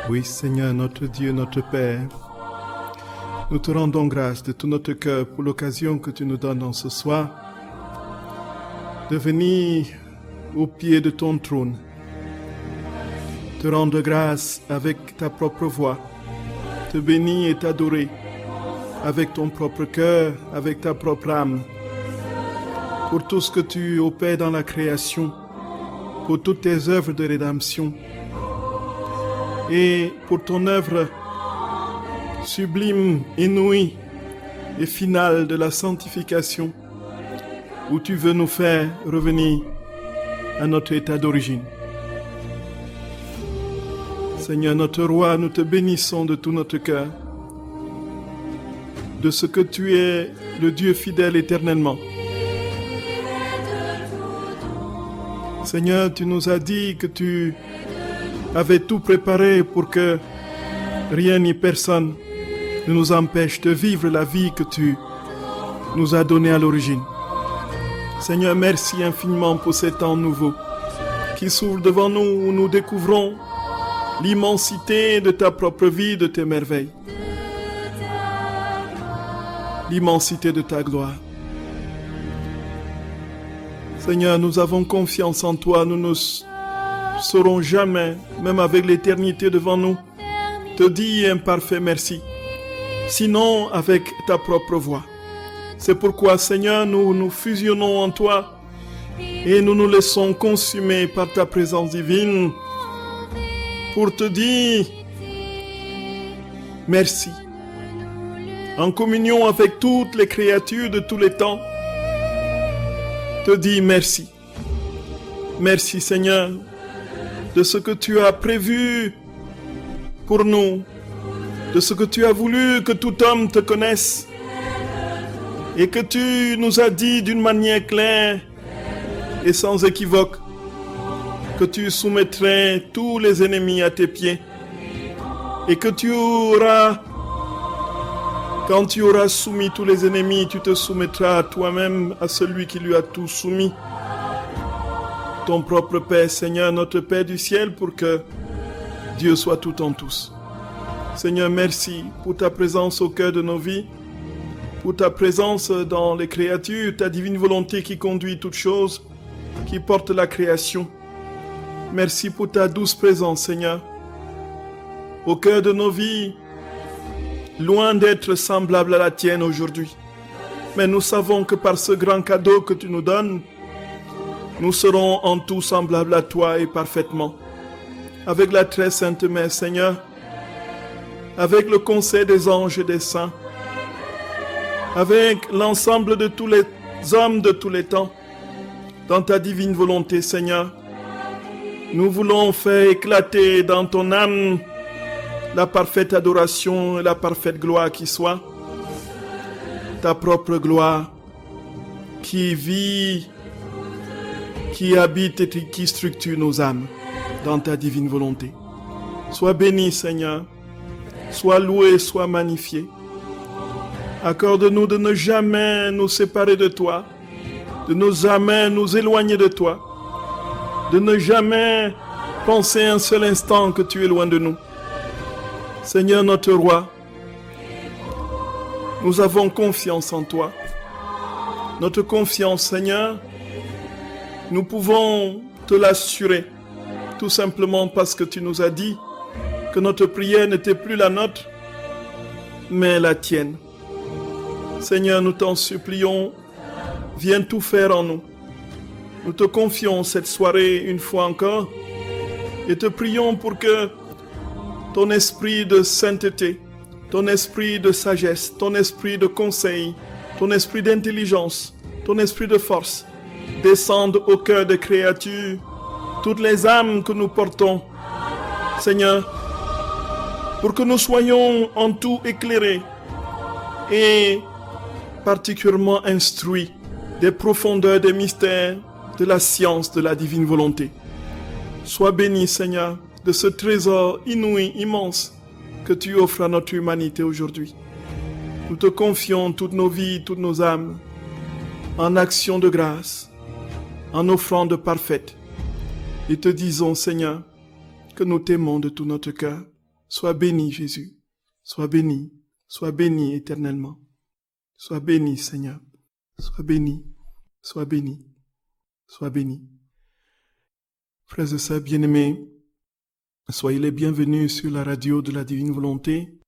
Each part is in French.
Oui, Seigneur, notre Dieu, notre Père, nous te rendons grâce de tout notre cœur pour l'occasion que tu nous donnes en ce soir de venir au pied de ton trône, te rendre grâce avec ta propre voix, te bénir et t'adorer avec ton propre cœur, avec ta propre âme, pour tout ce que tu opères dans la création, pour toutes tes œuvres de rédemption et pour ton œuvre sublime, inouïe et finale de la sanctification, où tu veux nous faire revenir à notre état d'origine. Seigneur notre Roi, nous te bénissons de tout notre cœur, de ce que tu es le Dieu fidèle éternellement. Seigneur, tu nous as dit que tu avais tout préparé pour que rien ni personne ne nous empêche de vivre la vie que tu nous as donnée à l'origine. Seigneur, merci infiniment pour ces temps nouveaux qui s'ouvrent devant nous, où nous découvrons l'immensité de ta propre vie, de tes merveilles, l'immensité de ta gloire. Seigneur, nous avons confiance en toi, nous ne saurons jamais, même avec l'éternité devant nous, te dire un parfait merci, sinon avec ta propre voix. C'est pourquoi, Seigneur, nous nous fusionnons en toi et nous nous laissons consumer par ta présence divine pour te dire merci. En communion avec toutes les créatures de tous les temps, te dis merci. Merci, Seigneur, de ce que tu as prévu pour nous, de ce que tu as voulu que tout homme te connaisse et que tu nous as dit d'une manière claire et sans équivoque que tu soumettrais tous les ennemis à tes pieds et que quand tu auras soumis tous les ennemis, tu te soumettras toi-même à celui qui lui a tout soumis, ton propre Père, Seigneur, notre Père du ciel, pour que Dieu soit tout en tous. Seigneur, merci pour ta présence au cœur de nos vies, pour ta présence dans les créatures, ta divine volonté qui conduit toutes choses, qui porte la création. Merci pour ta douce présence, Seigneur, au cœur de nos vies, loin d'être semblable à la tienne aujourd'hui. Mais nous savons que par ce grand cadeau que tu nous donnes, nous serons en tout semblables à toi et parfaitement. Avec la très sainte Mère, Seigneur, avec le conseil des anges et des saints, avec l'ensemble de tous les hommes de tous les temps, dans ta divine volonté, Seigneur, nous voulons faire éclater dans ton âme la parfaite adoration et la parfaite gloire qui soit, ta propre gloire qui vit, qui habite et qui structure nos âmes dans ta divine volonté. Sois béni, Seigneur, sois loué, sois magnifié. Accorde-nous de ne jamais nous séparer de toi, de ne jamais nous éloigner de toi, de ne jamais penser un seul instant que tu es loin de nous. Seigneur notre Roi, nous avons confiance en toi. Notre confiance, Seigneur, nous pouvons te l'assurer, tout simplement parce que tu nous as dit que notre prière n'était plus la nôtre, mais la tienne. Seigneur, nous t'en supplions, viens tout faire en nous. Nous te confions cette soirée une fois encore et te prions pour que ton esprit de sainteté, ton esprit de sagesse, ton esprit de conseil, ton esprit d'intelligence, ton esprit de force descende au cœur des créatures, toutes les âmes que nous portons, Seigneur, pour que nous soyons en tout éclairés et particulièrement instruits des profondeurs des mystères de la science de la divine volonté. Sois béni, Seigneur, de ce trésor inouï, immense, que tu offres à notre humanité aujourd'hui. Nous te confions toutes nos vies, toutes nos âmes, en action de grâce, en offrande parfaite, et te disons, Seigneur, que nous t'aimons de tout notre cœur. Sois béni, Jésus. Sois béni éternellement. Sois béni, Seigneur. Sois béni, sois béni, sois béni. Frères et sœurs bien-aimés, soyez les bienvenus sur la radio de la Divine Volonté,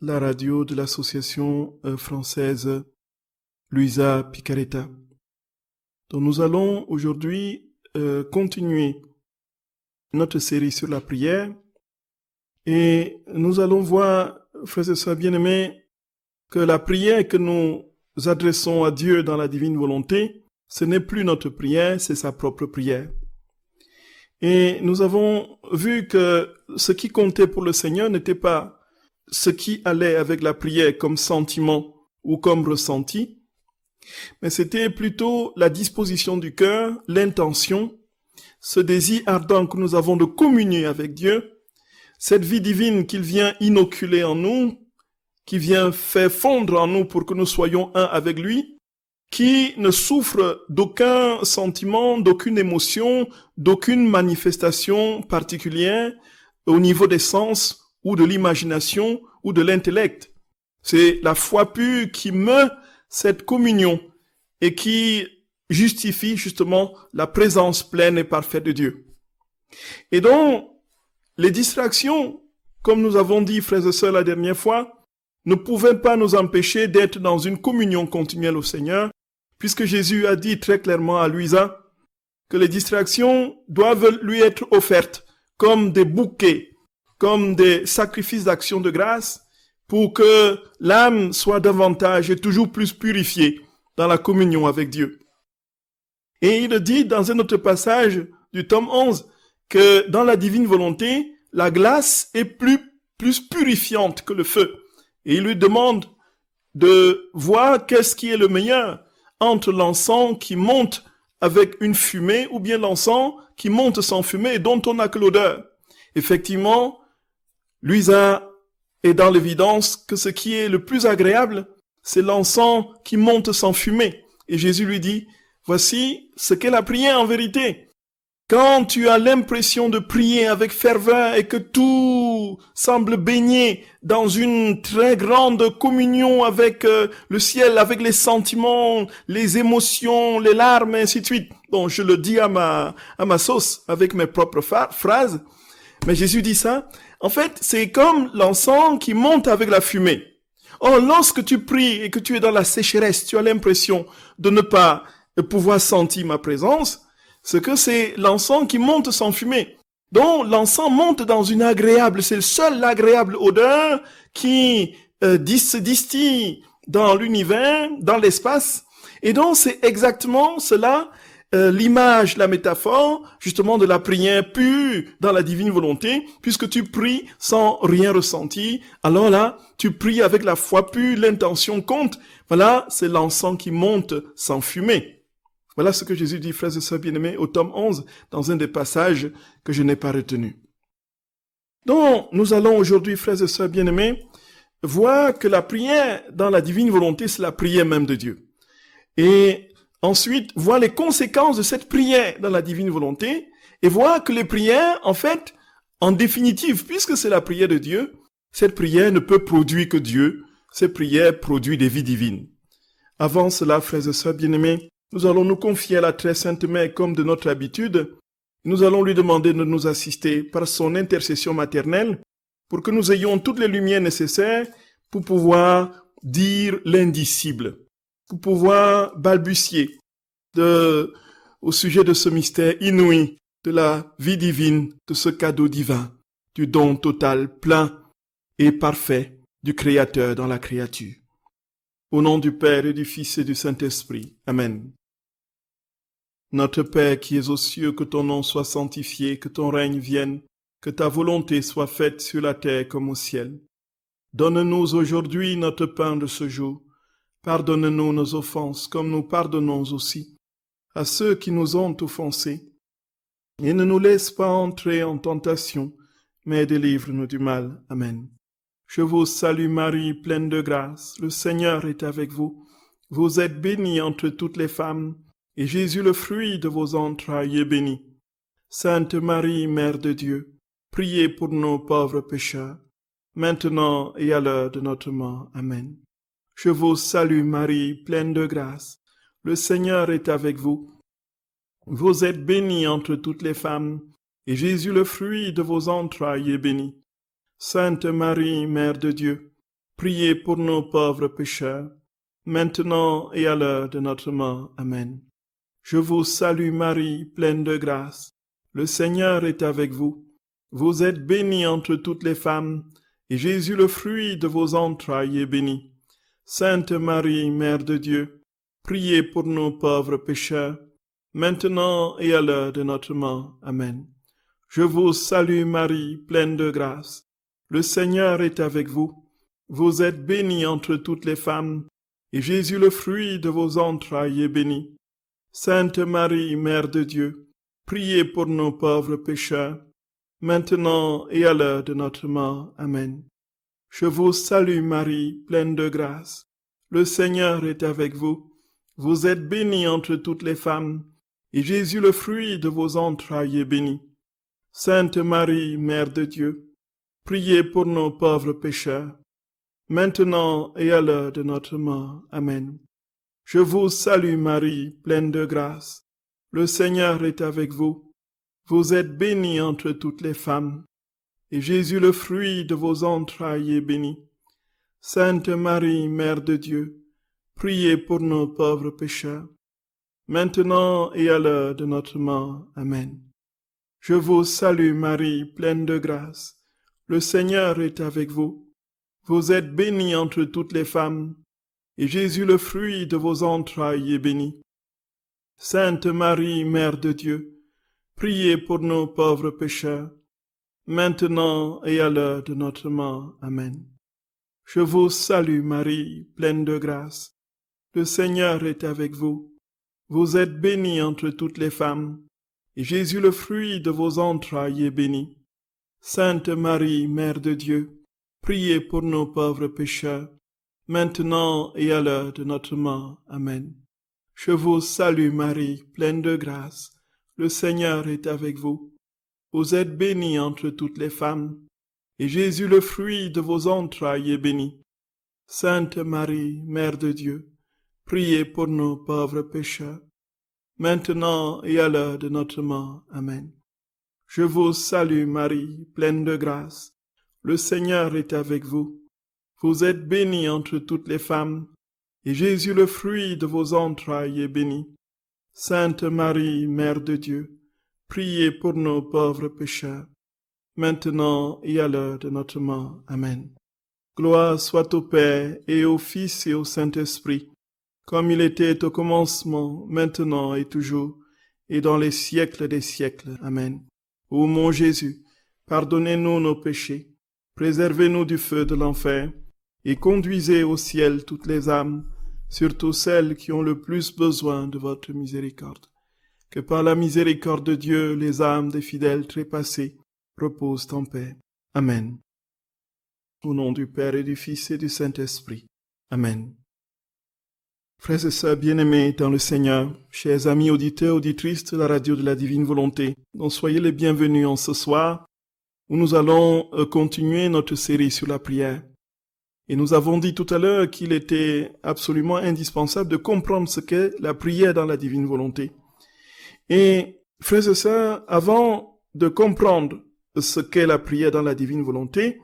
la radio de l'association française Luisa Picaretta, dont nous allons aujourd'hui continuer notre série sur la prière, et nous allons voir, frères et sœurs bien-aimés, que la prière que nous adressons à Dieu dans la divine volonté, ce n'est plus notre prière, c'est sa propre prière. Et nous avons vu que ce qui comptait pour le Seigneur n'était pas ce qui allait avec la prière comme sentiment ou comme ressenti, mais c'était plutôt la disposition du cœur, l'intention, ce désir ardent que nous avons de communier avec Dieu, cette vie divine qu'il vient inoculer en nous, qui vient faire fondre en nous pour que nous soyons un avec lui, qui ne souffre d'aucun sentiment, d'aucune émotion, d'aucune manifestation particulière au niveau des sens ou de l'imagination ou de l'intellect. C'est la foi pure qui meut cette communion et qui justifie justement la présence pleine et parfaite de Dieu. Et donc, les distractions, comme nous avons dit, frères et sœurs, la dernière fois, ne pouvaient pas nous empêcher d'être dans une communion continuelle au Seigneur, puisque Jésus a dit très clairement à Luisa que les distractions doivent lui être offertes comme des bouquets, comme des sacrifices d'action de grâce, pour que l'âme soit davantage et toujours plus purifiée dans la communion avec Dieu. Et il dit dans un autre passage du tome 11 que dans la divine volonté, la glace est plus purifiante que le feu. Et il lui demande de voir qu'est-ce qui est le meilleur entre l'encens qui monte avec une fumée ou bien l'encens qui monte sans fumée et dont on n'a que l'odeur. Effectivement, Luisa est dans l'évidence que ce qui est le plus agréable, c'est l'encens qui monte sans fumée. Et Jésus lui dit, voici ce qu'est la prière en vérité. Quand tu as l'impression de prier avec ferveur et que tout semble baigner dans une très grande communion avec le ciel, avec les sentiments, les émotions, les larmes, et ainsi de suite. Bon, je le dis à ma sauce, avec mes propres phrases, mais Jésus dit ça. En fait, c'est comme l'encens qui monte avec la fumée. Or, lorsque tu pries et que tu es dans la sécheresse, tu as l'impression de ne pas pouvoir sentir ma présence, c'est que c'est l'encens qui monte sans fumée. Donc, l'encens monte dans une agréable, c'est le seul agréable odeur qui se distille dans l'univers, dans l'espace. Et donc, c'est exactement cela, l'image, la métaphore, justement, de la prière pure dans la divine volonté, puisque tu pries sans rien ressentir. Alors là, tu pries avec la foi pure, l'intention compte. Voilà, c'est l'encens qui monte sans fumée. Voilà ce que Jésus dit, frères et sœurs bien-aimés, au tome 11, dans un des passages que je n'ai pas retenu. Donc, nous allons aujourd'hui, frères et sœurs bien-aimés, voir que la prière dans la divine volonté, c'est la prière même de Dieu. Et ensuite, voir les conséquences de cette prière dans la divine volonté, et voir que les prières, en fait, en définitive, puisque c'est la prière de Dieu, cette prière ne peut produire que Dieu, cette prière produit des vies divines. Avant cela, frères et sœurs bien-aimés, nous allons nous confier à la très sainte Mère comme de notre habitude. Nous allons lui demander de nous assister par son intercession maternelle pour que nous ayons toutes les lumières nécessaires pour pouvoir dire l'indicible, pour pouvoir balbutier au sujet de ce mystère inouï de la vie divine, de ce cadeau divin, du don total, plein et parfait du Créateur dans la créature. Au nom du Père et du Fils et du Saint-Esprit. Amen. Notre Père qui es aux cieux, que ton nom soit sanctifié, que ton règne vienne, que ta volonté soit faite sur la terre comme au ciel. Donne-nous aujourd'hui notre pain de ce jour. Pardonne-nous nos offenses, comme nous pardonnons aussi à ceux qui nous ont offensés. Et ne nous laisse pas entrer en tentation, mais délivre-nous du mal. Amen. Je vous salue Marie, pleine de grâce, le Seigneur est avec vous. Vous êtes bénie entre toutes les femmes, et Jésus, le fruit de vos entrailles, est béni. Sainte Marie, Mère de Dieu, priez pour nos pauvres pécheurs, maintenant et à l'heure de notre mort. Amen. Je vous salue Marie, pleine de grâce. Le Seigneur est avec vous. Vous êtes bénie entre toutes les femmes, et Jésus, le fruit de vos entrailles, est béni. Sainte Marie, Mère de Dieu, priez pour nos pauvres pécheurs, maintenant et à l'heure de notre mort. Amen. Je vous salue Marie, pleine de grâce. Le Seigneur est avec vous. Vous êtes bénie entre toutes les femmes, et Jésus, le fruit de vos entrailles, est béni. Sainte Marie, Mère de Dieu, priez pour nos pauvres pécheurs, maintenant et à l'heure de notre mort. Amen. Je vous salue Marie, pleine de grâce. Le Seigneur est avec vous. Vous êtes bénie entre toutes les femmes, et Jésus, le fruit de vos entrailles, est béni. Sainte Marie, Mère de Dieu, priez pour nos pauvres pécheurs, maintenant et à l'heure de notre mort. Amen. Je vous salue Marie, pleine de grâce. Le Seigneur est avec vous. Vous êtes bénie entre toutes les femmes, et Jésus, le fruit de vos entrailles, est béni. Sainte Marie, Mère de Dieu, priez pour nos pauvres pécheurs, maintenant et à l'heure de notre mort. Amen. Je vous salue Marie, pleine de grâce. Le Seigneur est avec vous. Vous êtes bénie entre toutes les femmes, et Jésus, le fruit de vos entrailles, est béni. Sainte Marie, Mère de Dieu, priez pour nos pauvres pécheurs, maintenant et à l'heure de notre mort. Amen. Je vous salue Marie, pleine de grâce. Le Seigneur est avec vous. Vous êtes bénie entre toutes les femmes, et Jésus, le fruit de vos entrailles, est béni. Sainte Marie, Mère de Dieu, priez pour nos pauvres pécheurs, maintenant et à l'heure de notre mort. Amen. Je vous salue Marie, pleine de grâce. Le Seigneur est avec vous. Vous êtes bénie entre toutes les femmes, et Jésus, le fruit de vos entrailles, est béni. Sainte Marie, Mère de Dieu, priez pour nos pauvres pécheurs, maintenant et à l'heure de notre mort. Amen. Je vous salue Marie, pleine de grâce. Le Seigneur est avec vous. Vous êtes bénie entre toutes les femmes, et Jésus, le fruit de vos entrailles, est béni. Sainte Marie, Mère de Dieu, priez pour nos pauvres pécheurs, maintenant et à l'heure de notre mort. Amen. Je vous salue Marie, pleine de grâce. Le Seigneur est avec vous. Vous êtes bénie entre toutes les femmes, et Jésus, le fruit de vos entrailles, est béni. Sainte Marie, Mère de Dieu, priez pour nos pauvres pécheurs, maintenant et à l'heure de notre mort. Amen. Gloire soit au Père, et au Fils, et au Saint-Esprit, comme il était au commencement, maintenant et toujours, et dans les siècles des siècles. Amen. Ô mon Jésus, pardonnez-nous nos péchés, préservez-nous du feu de l'enfer, et conduisez au ciel toutes les âmes, surtout celles qui ont le plus besoin de votre miséricorde. Que par la miséricorde de Dieu, les âmes des fidèles trépassés reposent en paix. Amen. Au nom du Père et du Fils et du Saint-Esprit. Amen. Frères et sœurs bien-aimés dans le Seigneur, chers amis auditeurs, auditrices de la radio de la Divine Volonté, donc soyez les bienvenus en ce soir où nous allons continuer notre série sur la prière. Et nous avons dit tout à l'heure qu'il était absolument indispensable de comprendre ce qu'est la prière dans la Divine Volonté. Et frères et sœurs, avant de comprendre ce qu'est la prière dans la Divine Volonté,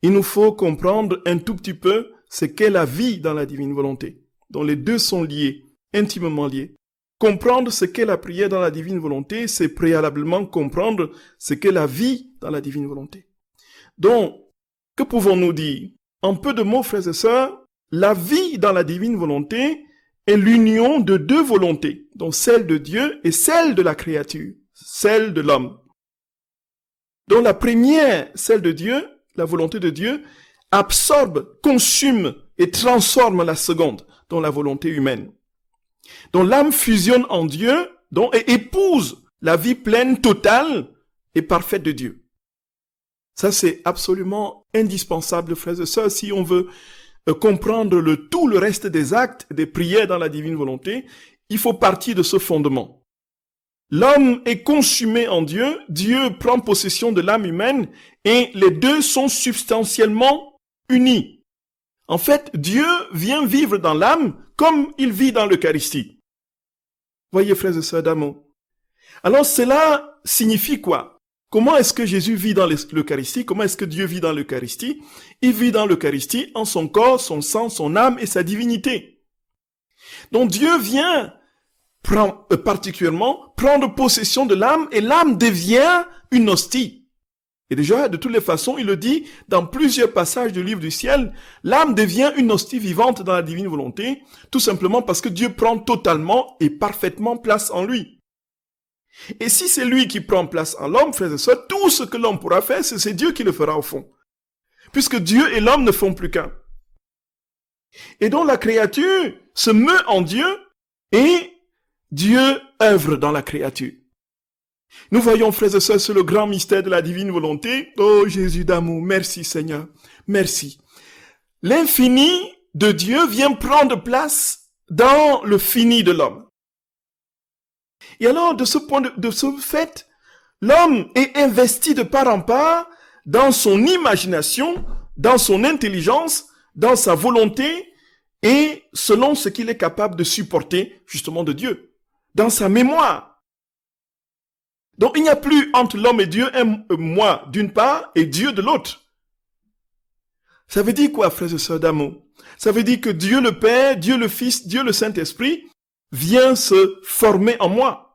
il nous faut comprendre un tout petit peu ce qu'est la vie dans la Divine Volonté. Donc les deux sont liés, intimement liés. Comprendre ce qu'est la prière dans la Divine Volonté, c'est préalablement comprendre ce qu'est la vie dans la Divine Volonté. Donc, que pouvons-nous dire? En peu de mots, frères et sœurs, la vie dans la Divine Volonté est l'union de deux volontés, donc celle de Dieu et celle de la créature, celle de l'homme. Donc la première, celle de Dieu, la volonté de Dieu, absorbe, consume et transforme la seconde, donc la volonté humaine. Donc l'âme fusionne en Dieu, donc et épouse la vie pleine, totale et parfaite de Dieu. Ça, c'est absolument indispensable, frères et sœurs, si on veut comprendre tout le reste des actes, des prières dans la divine volonté, il faut partir de ce fondement. L'homme est consumé en Dieu, Dieu prend possession de l'âme humaine et les deux sont substantiellement unis. En fait, Dieu vient vivre dans l'âme comme il vit dans l'Eucharistie. Voyez, frères et sœurs d'amour. Alors cela signifie quoi? Comment est-ce que Jésus vit dans l'Eucharistie? Comment est-ce que Dieu vit dans l'Eucharistie? Il vit dans l'Eucharistie en son corps, son sang, son âme et sa divinité. Donc Dieu vient particulièrement prendre possession de l'âme et l'âme devient une hostie. Et déjà, de toutes les façons, il le dit dans plusieurs passages du livre du ciel, l'âme devient une hostie vivante dans la divine volonté, tout simplement parce que Dieu prend totalement et parfaitement place en lui. Et si c'est lui qui prend place en l'homme, frères et sœurs, tout ce que l'homme pourra faire, c'est Dieu qui le fera au fond. Puisque Dieu et l'homme ne font plus qu'un. Et donc la créature se meut en Dieu et Dieu œuvre dans la créature. Nous voyons, frères et sœurs, c'est le grand mystère de la divine volonté. Oh Jésus d'amour, merci Seigneur, merci. L'infini de Dieu vient prendre place dans le fini de l'homme. Et alors, de ce fait, l'homme est investi de part en part dans son imagination, dans son intelligence, dans sa volonté et selon ce qu'il est capable de supporter, justement, de Dieu, dans sa mémoire. Donc, il n'y a plus entre l'homme et Dieu un moi d'une part et Dieu de l'autre. Ça veut dire quoi, frères et sœurs d'amour? Ça veut dire que Dieu le Père, Dieu le Fils, Dieu le Saint-Esprit vient se former en moi.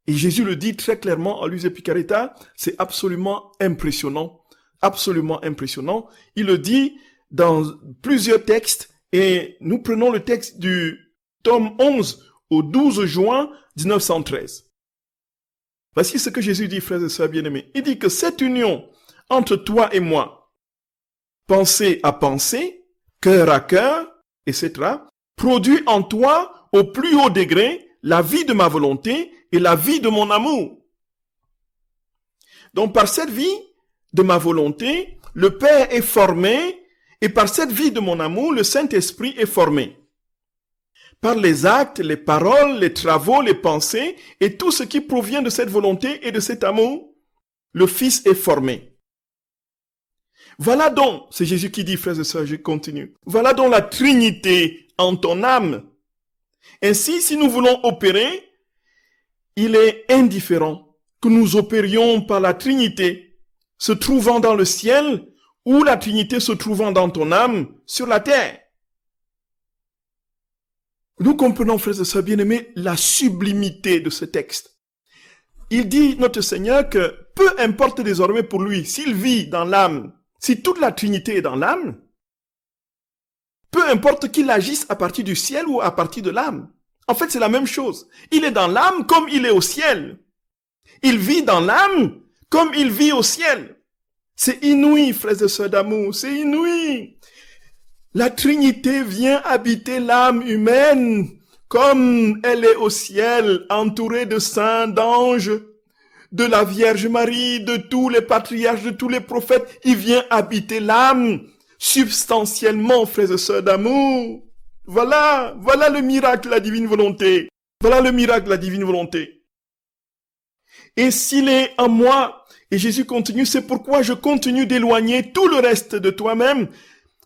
Et Jésus le dit très clairement à Luis Picaretta, c'est absolument impressionnant. Absolument impressionnant. Il le dit dans plusieurs textes et nous prenons le texte du tome 11 au 12 juin 1913. Voici ce que Jésus dit, frères et sœurs bien-aimés. Il dit que cette union entre toi et moi, pensée à pensée, cœur à cœur, etc., produit en toi au plus haut degré la vie de ma volonté et la vie de mon amour. Donc par cette vie de ma volonté, le Père est formé et par cette vie de mon amour, le Saint-Esprit est formé. Par les actes, les paroles, les travaux, les pensées et tout ce qui provient de cette volonté et de cet amour, le Fils est formé. Voilà donc, c'est Jésus qui dit, frères et sœurs, je continue. Voilà donc la Trinité en ton âme. Ainsi, si nous voulons opérer, il est indifférent que nous opérions par la Trinité, se trouvant dans le ciel, ou la Trinité se trouvant dans ton âme, sur la terre. Nous comprenons, frères et sœurs bien-aimés, la sublimité de ce texte. Il dit, notre Seigneur, que peu importe désormais pour lui, s'il vit dans l'âme, si toute la Trinité est dans l'âme, peu importe qu'il agisse à partir du ciel ou à partir de l'âme. En fait, c'est la même chose. Il est dans l'âme comme il est au ciel. Il vit dans l'âme comme il vit au ciel. C'est inouï, frères et sœurs d'amour, c'est inouï. La Trinité vient habiter l'âme humaine comme elle est au ciel, entourée de saints, d'anges, de la Vierge Marie, de tous les patriarches, de tous les prophètes. Il vient habiter l'âme substantiellement, frères et sœurs d'amour. Voilà le miracle de la divine volonté. Voilà le miracle de la divine volonté. Et s'il est en moi, et Jésus continue, c'est pourquoi je continue d'éloigner tout le reste de toi-même,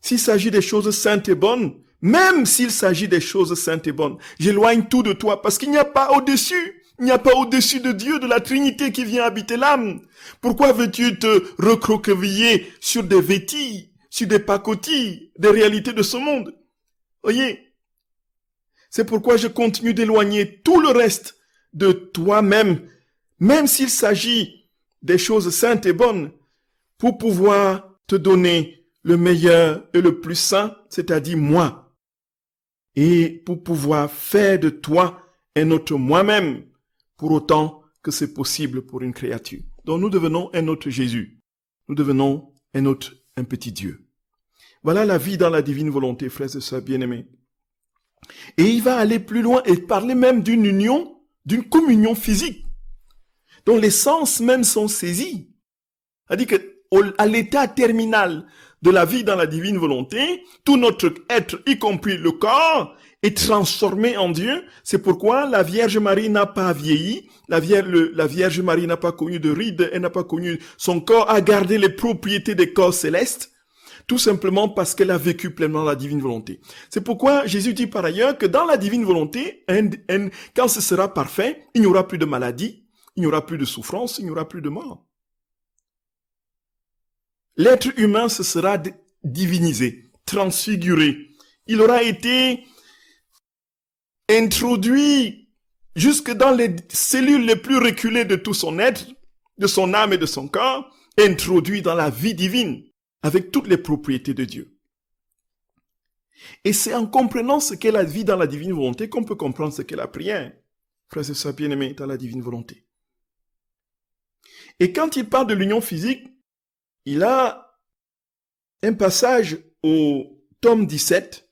s'il s'agit des choses saintes et bonnes, même s'il s'agit des choses saintes et bonnes, j'éloigne tout de toi parce qu'il n'y a pas au-dessus. Il n'y a pas au-dessus de Dieu, de la Trinité qui vient habiter l'âme. Pourquoi veux-tu te recroqueviller sur des vêtilles, sur des pacotilles, des réalités de ce monde? Voyez? C'est pourquoi je continue d'éloigner tout le reste de toi-même, même s'il s'agit des choses saintes et bonnes, pour pouvoir te donner le meilleur et le plus saint, c'est-à-dire moi, et pour pouvoir faire de toi un autre moi-même, pour autant que c'est possible pour une créature. Donc nous devenons un autre Jésus. Nous devenons un petit Dieu. Voilà la vie dans la divine volonté, frères et sœurs bien-aimés. Et il va aller plus loin et parler même d'une union, d'une communion physique, dont les sens même sont saisis. C'est-à-dire qu'à l'état terminal de la vie dans la divine volonté, tout notre être, y compris le corps, est transformé en Dieu. C'est pourquoi la Vierge Marie n'a pas vieilli. La Vierge Marie n'a pas connu de rides. Elle n'a pas connu, son corps a gardé les propriétés des corps célestes. Tout simplement parce qu'elle a vécu pleinement la divine volonté. C'est pourquoi Jésus dit par ailleurs que dans la divine volonté, quand ce sera parfait, il n'y aura plus de maladie, il n'y aura plus de souffrance, il n'y aura plus de mort. L'être humain se sera divinisé, transfiguré. Il aura été introduit jusque dans les cellules les plus reculées de tout son être, de son âme et de son corps, introduit dans la vie divine, avec toutes les propriétés de Dieu. Et c'est en comprenant ce qu'est la vie dans la divine volonté qu'on peut comprendre ce qu'est la prière, frères et sœurs bien-aimés, dans la divine volonté. Et quand il parle de l'union physique, il a un passage au tome 17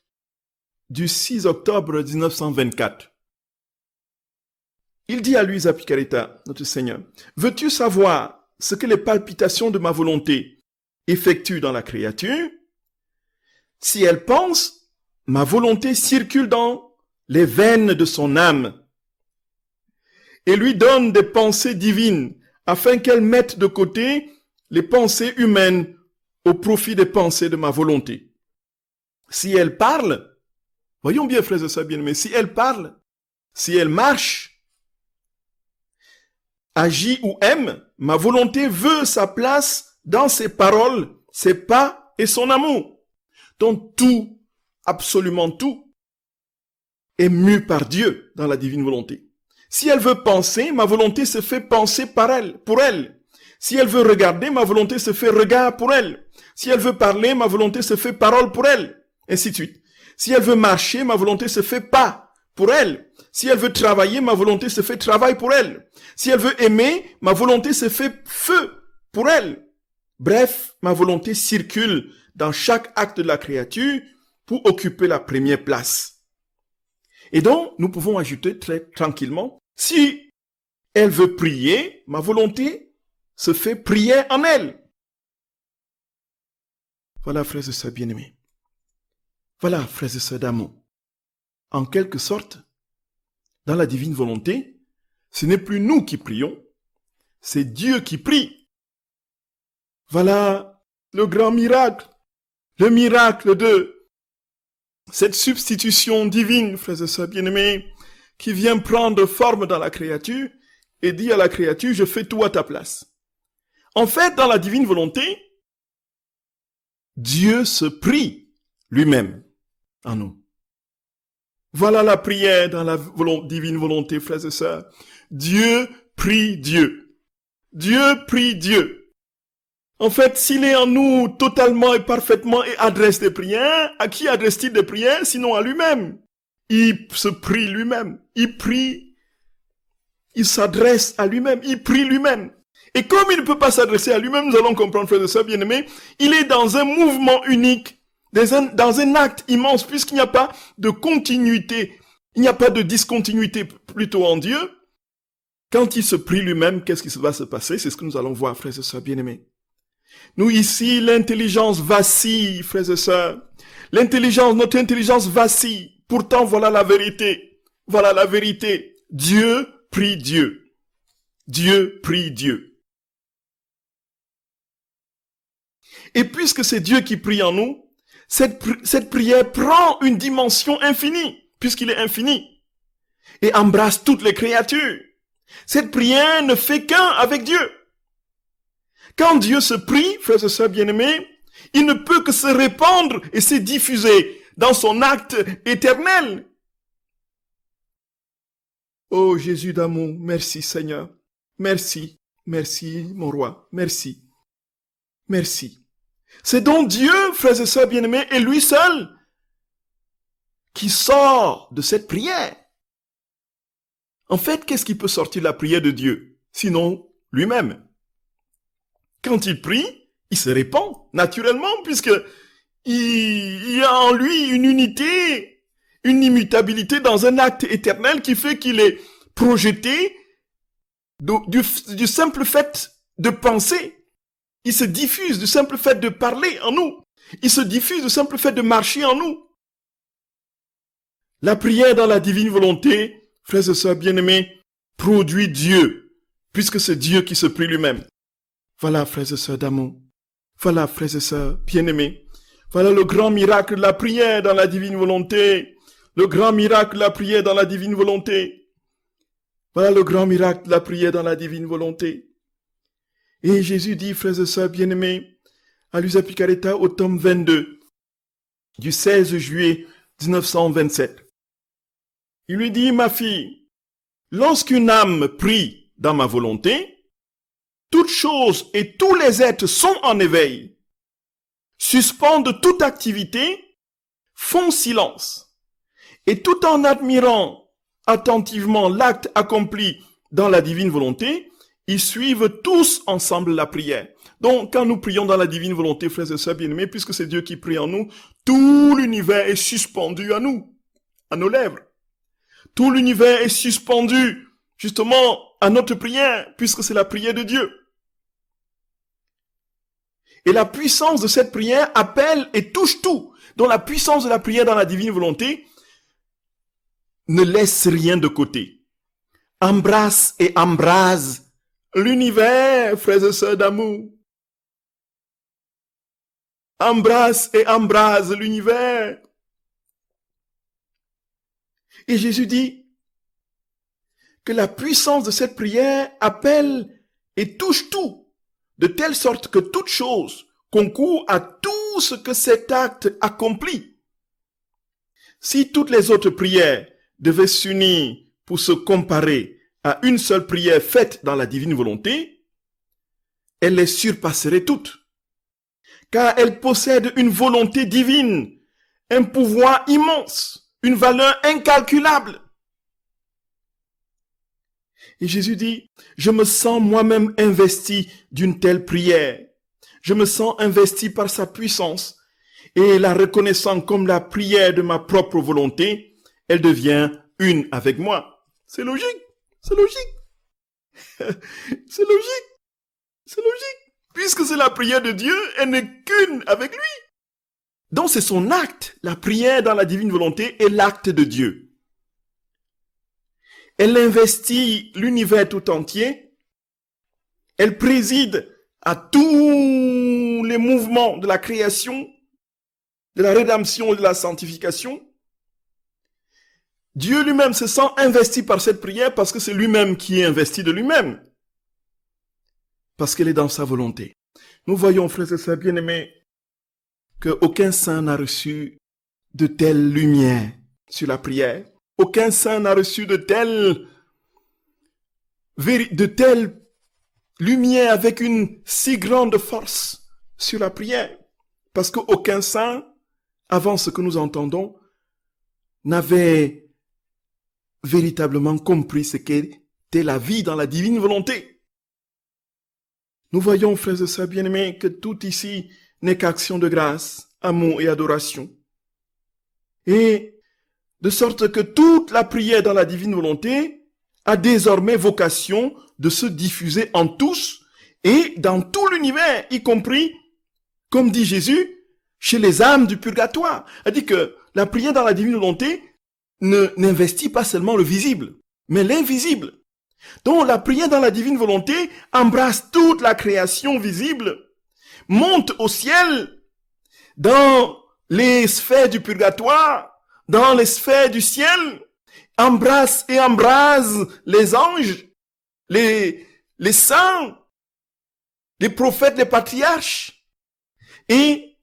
du 6 octobre 1924. Il dit à Luisa Picaretta, notre Seigneur, « Veux-tu savoir ce que les palpitations de ma volonté effectuent dans la créature? Si elle pense, ma volonté circule dans les veines de son âme et lui donne des pensées divines afin qu'elle mette de côté les pensées humaines au profit des pensées de ma volonté. Si elle parle, voyons bien frères et sœurs bien-aimés, si elle parle, si elle marche, agit ou aime, ma volonté veut sa place dans ses paroles, ses pas et son amour. Donc tout, absolument tout, est mu par Dieu dans la divine volonté. Si elle veut penser, ma volonté se fait penser par elle, pour elle. Si elle veut regarder, ma volonté se fait regard pour elle. Si elle veut parler, ma volonté se fait parole pour elle. Ainsi de suite. Si elle veut marcher, ma volonté se fait pas pour elle. Si elle veut travailler, ma volonté se fait travail pour elle. Si elle veut aimer, ma volonté se fait feu pour elle. Bref, ma volonté circule dans chaque acte de la créature pour occuper la première place. Et donc, nous pouvons ajouter très tranquillement, si elle veut prier, ma volonté se fait prier en elle. Voilà, frères et sœurs bien-aimés. Voilà, frères et sœurs d'amour. En quelque sorte, dans la divine volonté, ce n'est plus nous qui prions, c'est Dieu qui prie. Voilà le grand miracle, le miracle de cette substitution divine, frères et sœurs bien-aimés, qui vient prendre forme dans la créature et dit à la créature, je fais tout à ta place. En fait, dans la divine volonté, Dieu se prie lui-même en nous. Voilà la prière dans la divine volonté, frères et sœurs. Dieu prie Dieu. Dieu prie Dieu. En fait, s'il est en nous totalement et parfaitement et adresse des prières, à qui adresse-t-il des prières sinon à lui-même? Il se prie lui-même. Il prie. Il s'adresse à lui-même. Il prie lui-même. Et comme il ne peut pas s'adresser à lui-même, nous allons comprendre, frères et sœurs bien-aimés, il est dans un mouvement unique, dans un acte immense, puisqu'il n'y a pas de continuité, il n'y a pas de discontinuité plutôt en Dieu. Quand il se prie lui-même, qu'est-ce qui va se passer? C'est ce que nous allons voir, frères et sœurs bien-aimés. Nous ici, l'intelligence vacille, frères et sœurs. Notre intelligence vacille. Pourtant, voilà la vérité. Voilà la vérité. Dieu prie Dieu. Dieu prie Dieu. Et puisque c'est Dieu qui prie en nous, cette prière prend une dimension infinie, puisqu'il est infini, et embrasse toutes les créatures. Cette prière ne fait qu'un avec Dieu. Quand Dieu se prie, frères et sœurs bien-aimés, il ne peut que se répandre et se diffuser dans son acte éternel. Oh Jésus d'amour, merci Seigneur. Merci, merci mon roi, merci. Merci. C'est donc Dieu, frères et sœurs bien-aimés, et lui seul, qui sort de cette prière. En fait, qu'est-ce qui peut sortir de la prière de Dieu? Sinon, lui-même. Quand il prie, il se répand, naturellement, puisque il y a en lui une unité, une immutabilité dans un acte éternel qui fait qu'il est projeté du simple fait de penser. Il se diffuse du simple fait de parler en nous. Il se diffuse du simple fait de marcher en nous. La prière dans la divine volonté, frères et sœurs bien-aimés, produit Dieu, puisque c'est Dieu qui se prie lui-même. Voilà, frères et sœurs d'amour. Voilà, frères et sœurs bien-aimés. Voilà le grand miracle de la prière dans la divine volonté. Le grand miracle de la prière dans la divine volonté. Voilà le grand miracle de la prière dans la divine volonté. Et Jésus dit, frères et sœurs bien-aimés, à Luisa Picaretta au tome 22, du 16 juillet 1927. Il lui dit, ma fille, lorsqu'une âme prie dans ma volonté, toutes choses et tous les êtres sont en éveil, suspendent toute activité, font silence, et tout en admirant attentivement l'acte accompli dans la divine volonté, ils suivent tous ensemble la prière. Donc, quand nous prions dans la divine volonté, frères et sœurs bien-aimés, puisque c'est Dieu qui prie en nous, tout l'univers est suspendu à nous, à nos lèvres. Tout l'univers est suspendu, justement, à notre prière, puisque c'est la prière de Dieu. Et la puissance de cette prière appelle et touche tout. Donc, la puissance de la prière dans la divine volonté ne laisse rien de côté. Embrasse et embrase l'univers, frères et sœurs d'amour. Embrasse et embrase l'univers. Et Jésus dit que la puissance de cette prière appelle et touche tout, de telle sorte que toute chose concourt à tout ce que cet acte accomplit. Si toutes les autres prières devaient s'unir pour se comparer à une seule prière faite dans la divine volonté, elle les surpasserait toutes, car elle possède une volonté divine, un pouvoir immense, une valeur incalculable. Et Jésus dit, je me sens moi-même investi d'une telle prière. Je me sens investi par sa puissance et la reconnaissant comme la prière de ma propre volonté, elle devient une avec moi. C'est logique, c'est logique. C'est logique, c'est logique. Puisque c'est la prière de Dieu, elle n'est qu'une avec lui. Donc c'est son acte, la prière dans la divine volonté est l'acte de Dieu. Elle investit l'univers tout entier. Elle préside à tous les mouvements de la création, de la rédemption et de la sanctification. Dieu lui-même se sent investi par cette prière parce que c'est lui-même qui est investi de lui-même. Parce qu'elle est dans sa volonté. Nous voyons, frères et sœurs bien-aimés, qu'aucun saint n'a reçu de telle lumière sur la prière. Aucun saint n'a reçu de telle lumière avec une si grande force sur la prière. Parce qu'aucun saint, avant ce que nous entendons, n'avait véritablement compris ce qu'était la vie dans la divine volonté. Nous voyons, frères et sœurs bien-aimés, que tout ici n'est qu'action de grâce, amour et adoration. Et de sorte que toute la prière dans la divine volonté a désormais vocation de se diffuser en tous et dans tout l'univers, y compris, comme dit Jésus, chez les âmes du purgatoire. Il dit que la prière dans la divine volonté n'investit pas seulement le visible, mais l'invisible. Donc la prière dans la divine volonté embrasse toute la création visible, monte au ciel, dans les sphères du purgatoire, dans les sphères du ciel, embrasse et embrase les anges, les saints, les prophètes, les patriarches, et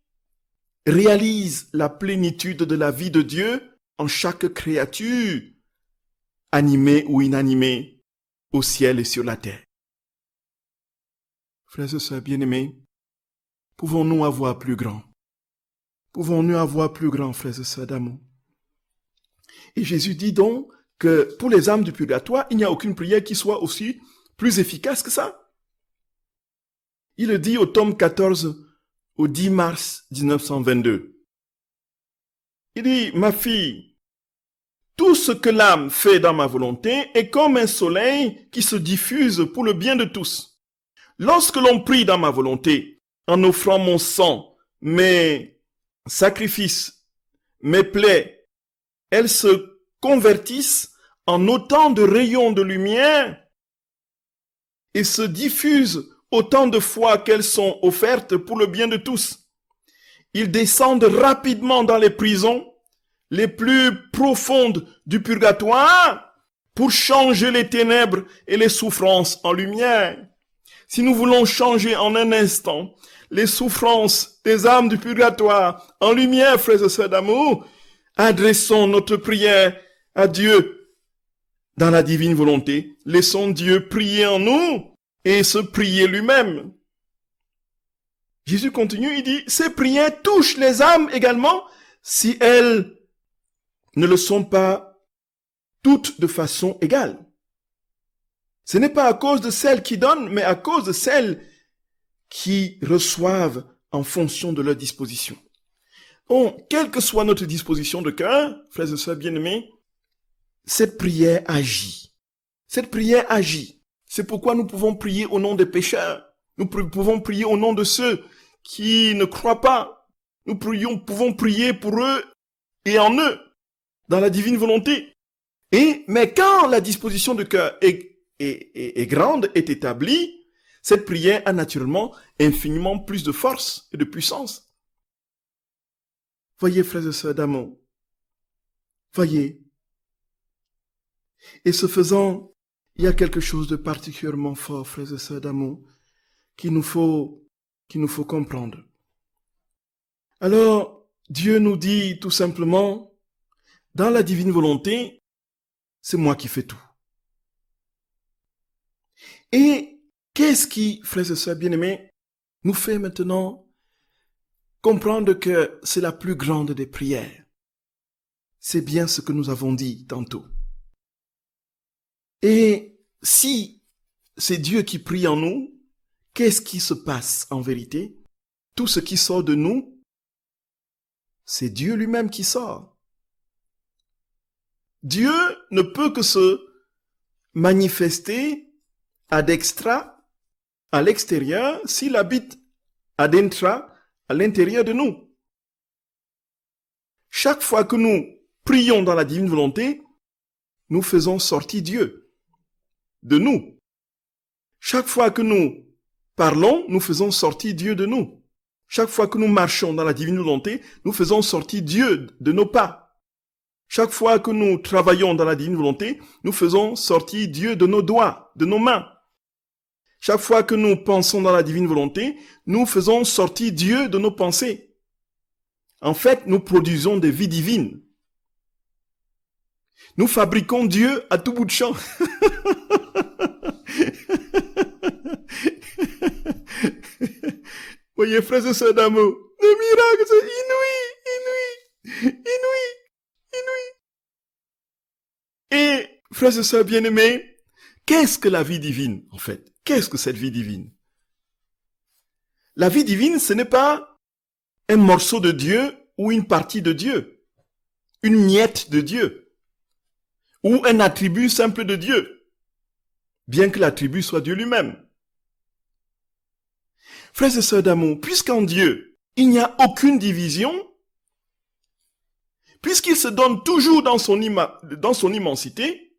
réalise la plénitude de la vie de Dieu en chaque créature, animée ou inanimée, au ciel et sur la terre. Frères et sœurs bien-aimés, pouvons-nous avoir plus grand? Pouvons-nous avoir plus grand, frères et sœurs d'amour? Et Jésus dit donc que pour les âmes du purgatoire, il n'y a aucune prière qui soit aussi plus efficace que ça. Il le dit au tome 14, au 10 mars 1922. Il dit, ma fille, tout ce que l'âme fait dans ma volonté est comme un soleil qui se diffuse pour le bien de tous. Lorsque l'on prie dans ma volonté, en offrant mon sang, mes sacrifices, mes plaies, elles se convertissent en autant de rayons de lumière et se diffusent autant de fois qu'elles sont offertes pour le bien de tous. Ils descendent rapidement dans les prisons les plus profondes du purgatoire pour changer les ténèbres et les souffrances en lumière. Si nous voulons changer en un instant les souffrances des âmes du purgatoire en lumière, frères et sœurs d'amour, adressons notre prière à Dieu dans la divine volonté. Laissons Dieu prier en nous et se prier lui-même. Jésus continue, il dit, ces prières touchent les âmes également si elles ne le sont pas toutes de façon égale. Ce n'est pas à cause de celles qui donnent, mais à cause de celles qui reçoivent en fonction de leur disposition. Donc, quelle que soit notre disposition de cœur, frères et sœurs bien-aimés, cette prière agit. Cette prière agit. C'est pourquoi nous pouvons prier au nom des pécheurs. Nous pouvons prier au nom de ceux qui ne croient pas. Nous pouvons prier pour eux et en eux, dans la divine volonté. Mais quand la disposition de cœur est grande, est établie, cette prière a naturellement infiniment plus de force et de puissance. Voyez, frères et sœurs d'amour, voyez. Et ce faisant, il y a quelque chose de particulièrement fort, frères et sœurs d'amour, qu'il nous faut comprendre. Alors, Dieu nous dit tout simplement, dans la divine volonté, c'est moi qui fais tout. Et qu'est-ce qui, frères et sœurs bien-aimés, nous fait maintenant comprendre que c'est la plus grande des prières? C'est bien ce que nous avons dit tantôt. Et si c'est Dieu qui prie en nous, qu'est-ce qui se passe en vérité? Tout ce qui sort de nous, c'est Dieu lui-même qui sort. Dieu ne peut que se manifester ad extra, à l'extérieur, s'il habite ad intra, à l'intérieur de nous. Chaque fois que nous prions dans la divine volonté, nous faisons sortir Dieu de nous. Chaque fois que nous parlons, nous faisons sortir Dieu de nous. Chaque fois que nous marchons dans la divine volonté, nous faisons sortir Dieu de nos pas. Chaque fois que nous travaillons dans la divine volonté, nous faisons sortir Dieu de nos doigts, de nos mains. Chaque fois que nous pensons dans la divine volonté, nous faisons sortir Dieu de nos pensées. En fait, nous produisons des vies divines. Nous fabriquons Dieu à tout bout de champ. Voyez, frères et sœurs d'amour, le miracle, c'est inouï. Et, frères et sœurs bien-aimés, qu'est-ce que la vie divine, en fait? Qu'est-ce que cette vie divine? La vie divine, ce n'est pas un morceau de Dieu ou une partie de Dieu, une miette de Dieu, ou un attribut simple de Dieu, bien que l'attribut soit Dieu lui-même. Frères et sœurs d'amour, puisqu'en Dieu, il n'y a aucune division, puisqu'il se donne toujours dans son immensité,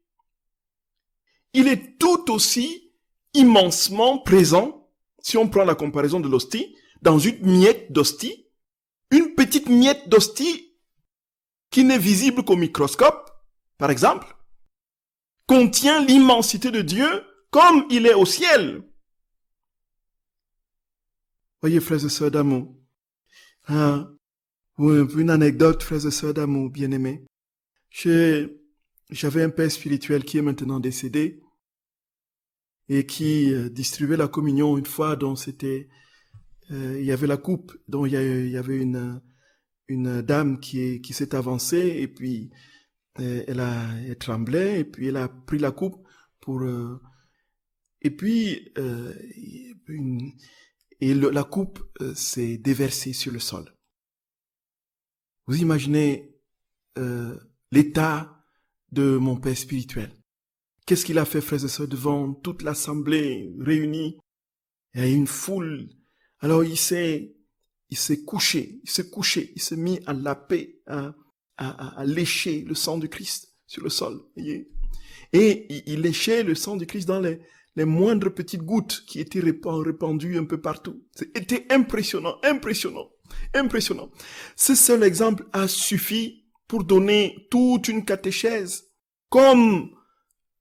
il est tout aussi immensement présent, si on prend la comparaison de l'hostie, dans une miette d'hostie, une petite miette d'hostie qui n'est visible qu'au microscope, par exemple, contient l'immensité de Dieu comme il est au ciel. Voyez, frères et sœurs d'amour, une anecdote, frères et sœurs d'amour, bien-aimés. J'avais un père spirituel qui est maintenant décédé et qui distribuait la communion une fois, dont il y avait la coupe, dont il y avait une dame qui s'est avancée et puis elle tremblait et puis elle a pris la coupe la coupe s'est déversée sur le sol. Vous imaginez l'état de mon père spirituel. Qu'est-ce qu'il a fait, frères et sœurs, devant toute l'assemblée réunie? Il y a une foule. Alors il s'est couché, il s'est mis à laper, à lécher le sang du Christ sur le sol. Voyez? Et il léchait le sang du Christ dans les moindres petites gouttes qui étaient répandues un peu partout. C'était impressionnant, impressionnant, impressionnant. Ce seul exemple a suffi pour donner toute une catéchèse, comme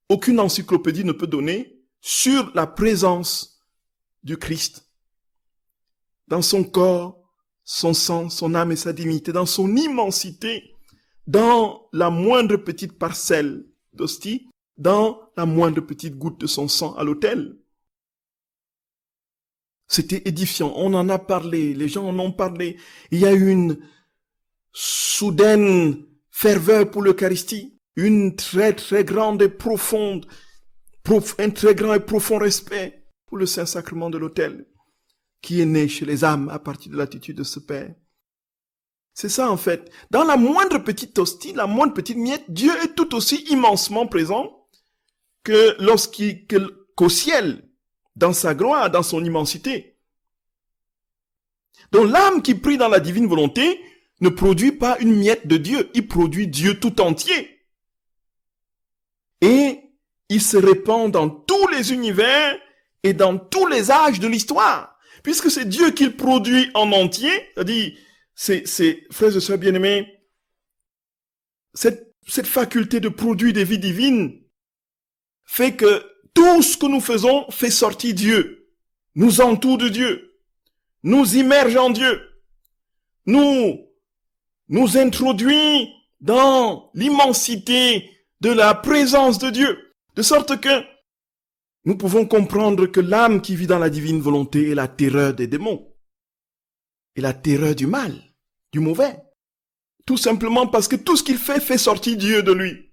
aucune encyclopédie ne peut donner, sur la présence du Christ dans son corps, son sang, son âme et sa dignité, dans son immensité, dans la moindre petite parcelle d'hostie, dans la moindre petite goutte de son sang à l'autel. C'était édifiant, on en a parlé, les gens en ont parlé. Il y a eu une soudaine ferveur pour l'Eucharistie, une très très grande et profonde, un très grand et profond respect pour le Saint-Sacrement de l'autel, qui est né chez les âmes à partir de l'attitude de ce Père. C'est ça en fait. Dans la moindre petite hostie, la moindre petite miette, Dieu est tout aussi immensement présent qu'au ciel, dans sa gloire, dans son immensité. Donc l'âme qui prie dans la divine volonté ne produit pas une miette de Dieu, il produit Dieu tout entier. Et il se répand dans tous les univers et dans tous les âges de l'histoire. Puisque c'est Dieu qu'il produit en entier, c'est-à-dire, frères et sœurs bien-aimés, cette faculté de produire des vies divines fait que tout ce que nous faisons fait sortir Dieu, nous entoure de Dieu, nous immerge en Dieu, nous introduit dans l'immensité de la présence de Dieu, de sorte que nous pouvons comprendre que l'âme qui vit dans la divine volonté est la terreur des démons, et la terreur du mal, du mauvais, tout simplement parce que tout ce qu'il fait sortir Dieu de lui.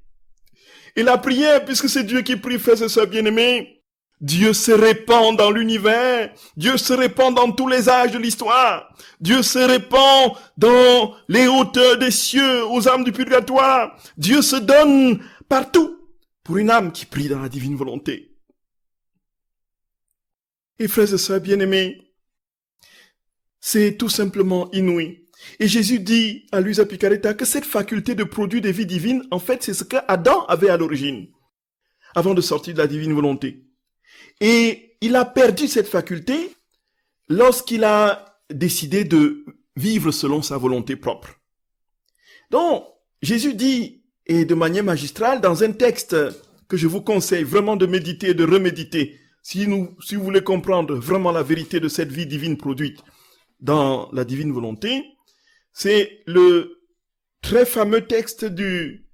Et la prière, puisque c'est Dieu qui prie, frères et sœurs bien-aimés, Dieu se répand dans l'univers, Dieu se répand dans tous les âges de l'histoire, Dieu se répand dans les hauteurs des cieux, aux âmes du purgatoire, Dieu se donne partout pour une âme qui prie dans la divine volonté. Et frères et sœurs bien-aimés, c'est tout simplement inouï. Et Jésus dit à Luisa Picaretta que cette faculté de produire des vies divines, en fait, c'est ce qu'Adam avait à l'origine, avant de sortir de la divine volonté. Et il a perdu cette faculté lorsqu'il a décidé de vivre selon sa volonté propre. Donc, Jésus dit, et de manière magistrale, dans un texte que je vous conseille vraiment de méditer et de reméditer, si vous voulez comprendre vraiment la vérité de cette vie divine produite dans la divine volonté, c'est le très fameux texte du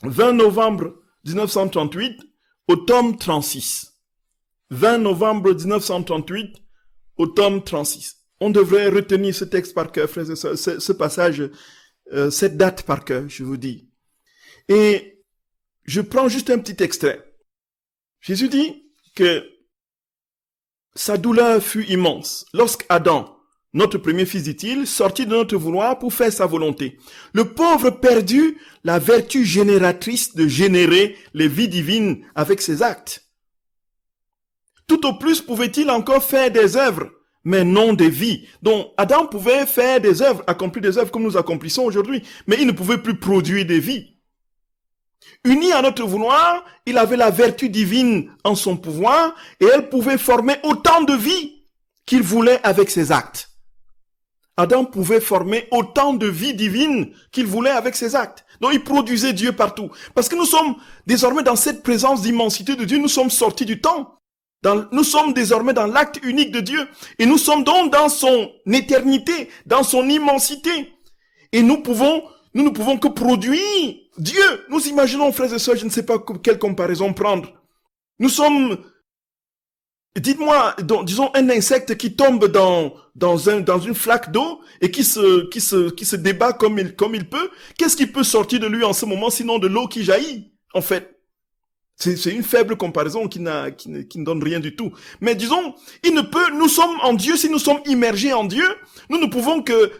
20 novembre 1938 au tome 36. 20 novembre 1938 au tome 36. On devrait retenir ce texte par cœur, frères et sœurs, ce passage, cette date par cœur, je vous dis. Et je prends juste un petit extrait. Jésus dit que sa douleur fut immense lorsqu'Adam, notre premier fils, dit-il, sortit de notre vouloir pour faire sa volonté. Le pauvre perdut la vertu génératrice de générer les vies divines avec ses actes. Tout au plus pouvait-il encore faire des œuvres, mais non des vies. Donc Adam pouvait faire des œuvres, accomplir des œuvres comme nous accomplissons aujourd'hui, mais il ne pouvait plus produire des vies. Uni à notre vouloir, il avait la vertu divine en son pouvoir et elle pouvait former autant de vies qu'il voulait avec ses actes. Adam pouvait former autant de vies divines qu'il voulait avec ses actes. Donc il produisait Dieu partout. Parce que nous sommes désormais dans cette présence d'immensité de Dieu, nous sommes sortis du temps. Nous sommes désormais dans l'acte unique de Dieu. Et nous sommes donc dans son éternité, dans son immensité. Et nous ne pouvons que produire Dieu. Nous imaginons, frères et sœurs, je ne sais pas quelle comparaison prendre. Nous sommes, dites-moi, disons un insecte qui tombe dans une flaque d'eau et qui se débat comme il peut. Qu'est-ce qui peut sortir de lui en ce moment sinon de l'eau qui jaillit, en fait? C'est une faible comparaison qui ne donne rien du tout. Mais disons, nous sommes en Dieu, si nous sommes immergés en Dieu, nous ne pouvons que,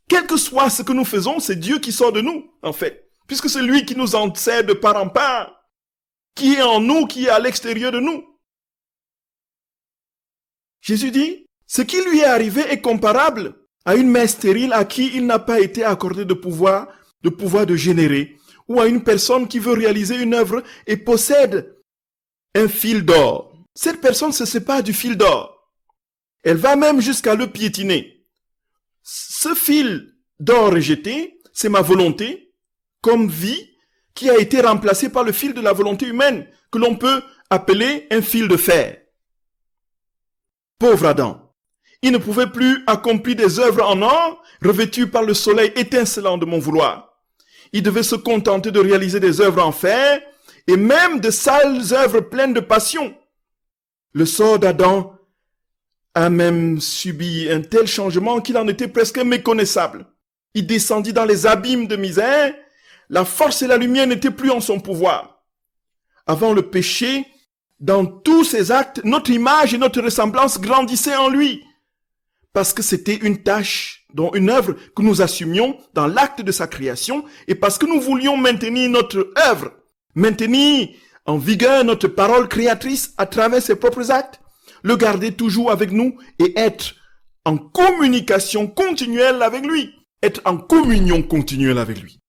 quel que soit ce que nous faisons, c'est Dieu qui sort de nous, en fait. Puisque c'est lui qui nous en sert de part en part, qui est en nous, qui est à l'extérieur de nous. Jésus dit, ce qui lui est arrivé est comparable à une mère stérile à qui il n'a pas été accordé de pouvoir de pouvoir de générer, ou à une personne qui veut réaliser une œuvre et possède un fil d'or. Cette personne se sépare du fil d'or. Elle va même jusqu'à le piétiner. Ce fil d'or rejeté, c'est ma volonté comme vie qui a été remplacée par le fil de la volonté humaine que l'on peut appeler un fil de fer. Pauvre Adam, il ne pouvait plus accomplir des œuvres en or revêtues par le soleil étincelant de mon vouloir. Il devait se contenter de réaliser des œuvres en fer et même de sales œuvres pleines de passion. Le sort d'Adam a même subi un tel changement qu'il en était presque méconnaissable. Il descendit dans les abîmes de misère. La force et la lumière n'étaient plus en son pouvoir. Avant le péché, dans tous ses actes, notre image et notre ressemblance grandissaient en lui. Parce que c'était une tâche, dont une œuvre que nous assumions dans l'acte de sa création, et parce que nous voulions maintenir notre œuvre, maintenir en vigueur notre parole créatrice à travers ses propres actes, le garder toujours avec nous et être en communication continuelle avec lui. Être en communion continuelle avec lui.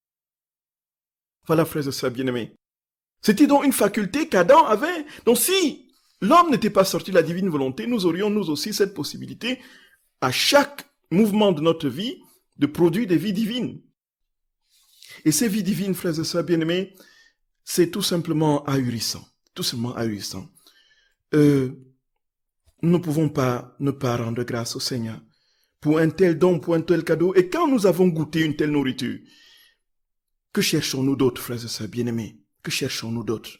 Voilà, frères et sœurs bien-aimés. C'était donc une faculté qu'Adam avait. Donc si l'homme n'était pas sorti de la divine volonté, nous aurions nous aussi cette possibilité, à chaque mouvement de notre vie, de produire des vies divines. Et ces vies divines, frères et sœurs bien-aimés, c'est tout simplement ahurissant. Tout simplement ahurissant. Nous ne pouvons pas ne pas rendre grâce au Seigneur pour un tel don, pour un tel cadeau. Et quand nous avons goûté une telle nourriture, que cherchons-nous d'autres, frères et sœurs bien-aimés? Que cherchons-nous d'autres?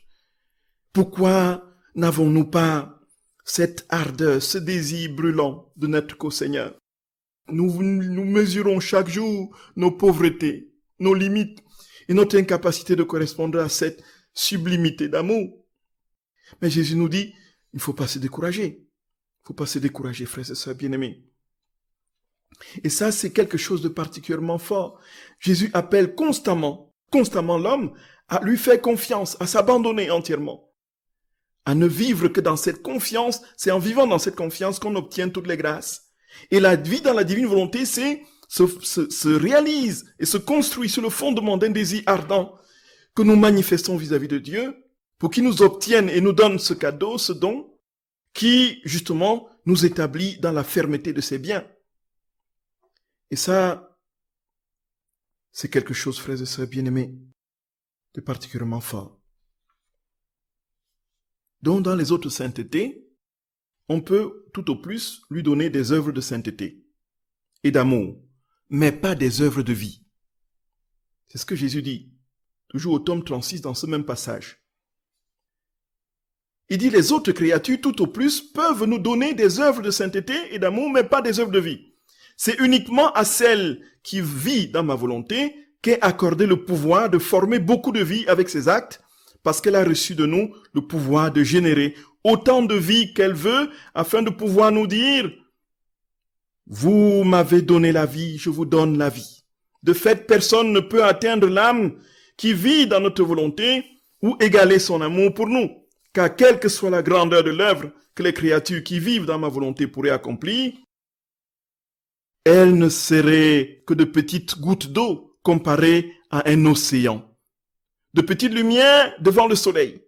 Pourquoi n'avons-nous pas cette ardeur, ce désir brûlant de n'être qu'au Seigneur? Nous mesurons chaque jour nos pauvretés, nos limites et notre incapacité de correspondre à cette sublimité d'amour. Mais Jésus nous dit, il ne faut pas se décourager. Il ne faut pas se décourager, frères et sœurs bien-aimés. Et ça, c'est quelque chose de particulièrement fort. Jésus appelle constamment l'homme à lui faire confiance, à s'abandonner entièrement, à ne vivre que dans cette confiance. C'est en vivant dans cette confiance qu'on obtient toutes les grâces. Et la vie dans la divine volonté, se réalise et se construit sur le fondement d'un désir ardent que nous manifestons vis-à-vis de Dieu pour qu'il nous obtienne et nous donne ce cadeau, ce don, qui, justement, nous établit dans la fermeté de ses biens. Et ça, c'est quelque chose, frères et sœurs bien-aimés, de particulièrement fort. Donc, dans les autres saintetés, on peut tout au plus lui donner des œuvres de sainteté et d'amour, mais pas des œuvres de vie. C'est ce que Jésus dit, toujours au tome 36 dans ce même passage. Il dit, les autres créatures, tout au plus, peuvent nous donner des œuvres de sainteté et d'amour, mais pas des œuvres de vie. C'est uniquement à celle qui vit dans ma volonté qu'est accordé le pouvoir de former beaucoup de vie avec ses actes, parce qu'elle a reçu de nous le pouvoir de générer autant de vie qu'elle veut, afin de pouvoir nous dire, vous m'avez donné la vie, je vous donne la vie. De fait, personne ne peut atteindre l'âme qui vit dans notre volonté ou égaler son amour pour nous. Car quelle que soit la grandeur de l'œuvre que les créatures qui vivent dans ma volonté pourraient accomplir, elles ne seraient que de petites gouttes d'eau comparées à un océan. De petites lumières devant le soleil.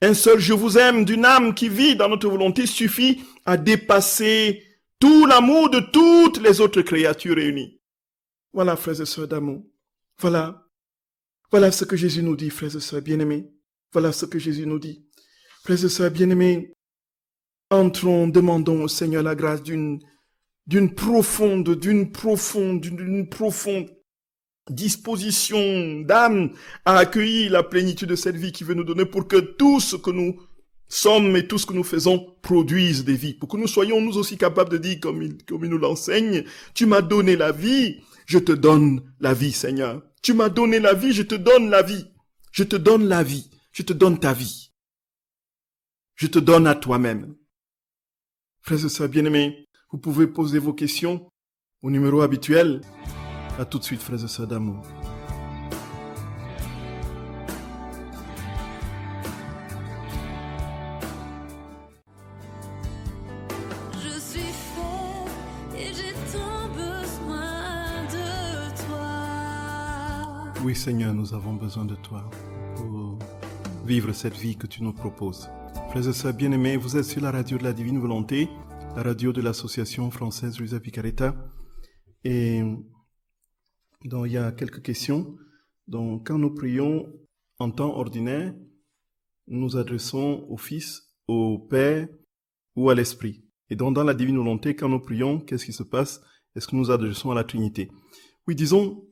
Un seul je vous aime d'une âme qui vit dans notre volonté suffit à dépasser tout l'amour de toutes les autres créatures réunies. Voilà, frères et sœurs d'amour. Voilà ce que Jésus nous dit, frères et sœurs bien-aimés. Voilà ce que Jésus nous dit. Frères et sœurs bien-aimés, entrons, demandons au Seigneur la grâce d'une profonde disposition d'âme à accueillir la plénitude de cette vie qu'il veut nous donner pour que tout ce que nous sommes et tout ce que nous faisons produise des vies. Pour que nous soyons nous aussi capables de dire, comme il nous l'enseigne, tu m'as donné la vie, je te donne la vie, Seigneur. Tu m'as donné la vie, je te donne la vie. Je te donne la vie, je te donne ta vie. Je te donne à toi-même. Frères et sœurs bien-aimés, vous pouvez poser vos questions au numéro habituel. À tout de suite, frères et sœurs d'amour. Je suis faible et j'ai tant besoin de toi. Oui, Seigneur, nous avons besoin de toi pour vivre cette vie que tu nous proposes. Frères et sœurs bien-aimés, vous êtes sur la radio de la Divine Volonté, la radio de l'association française Luisa Picaretta. Et donc, il y a quelques questions. Donc, quand nous prions en temps ordinaire, nous nous adressons au Fils, au Père ou à l'Esprit. Et donc, dans la Divine Volonté, quand nous prions, qu'est-ce qui se passe? Est-ce que nous nous adressons à la Trinité? Oui, disons,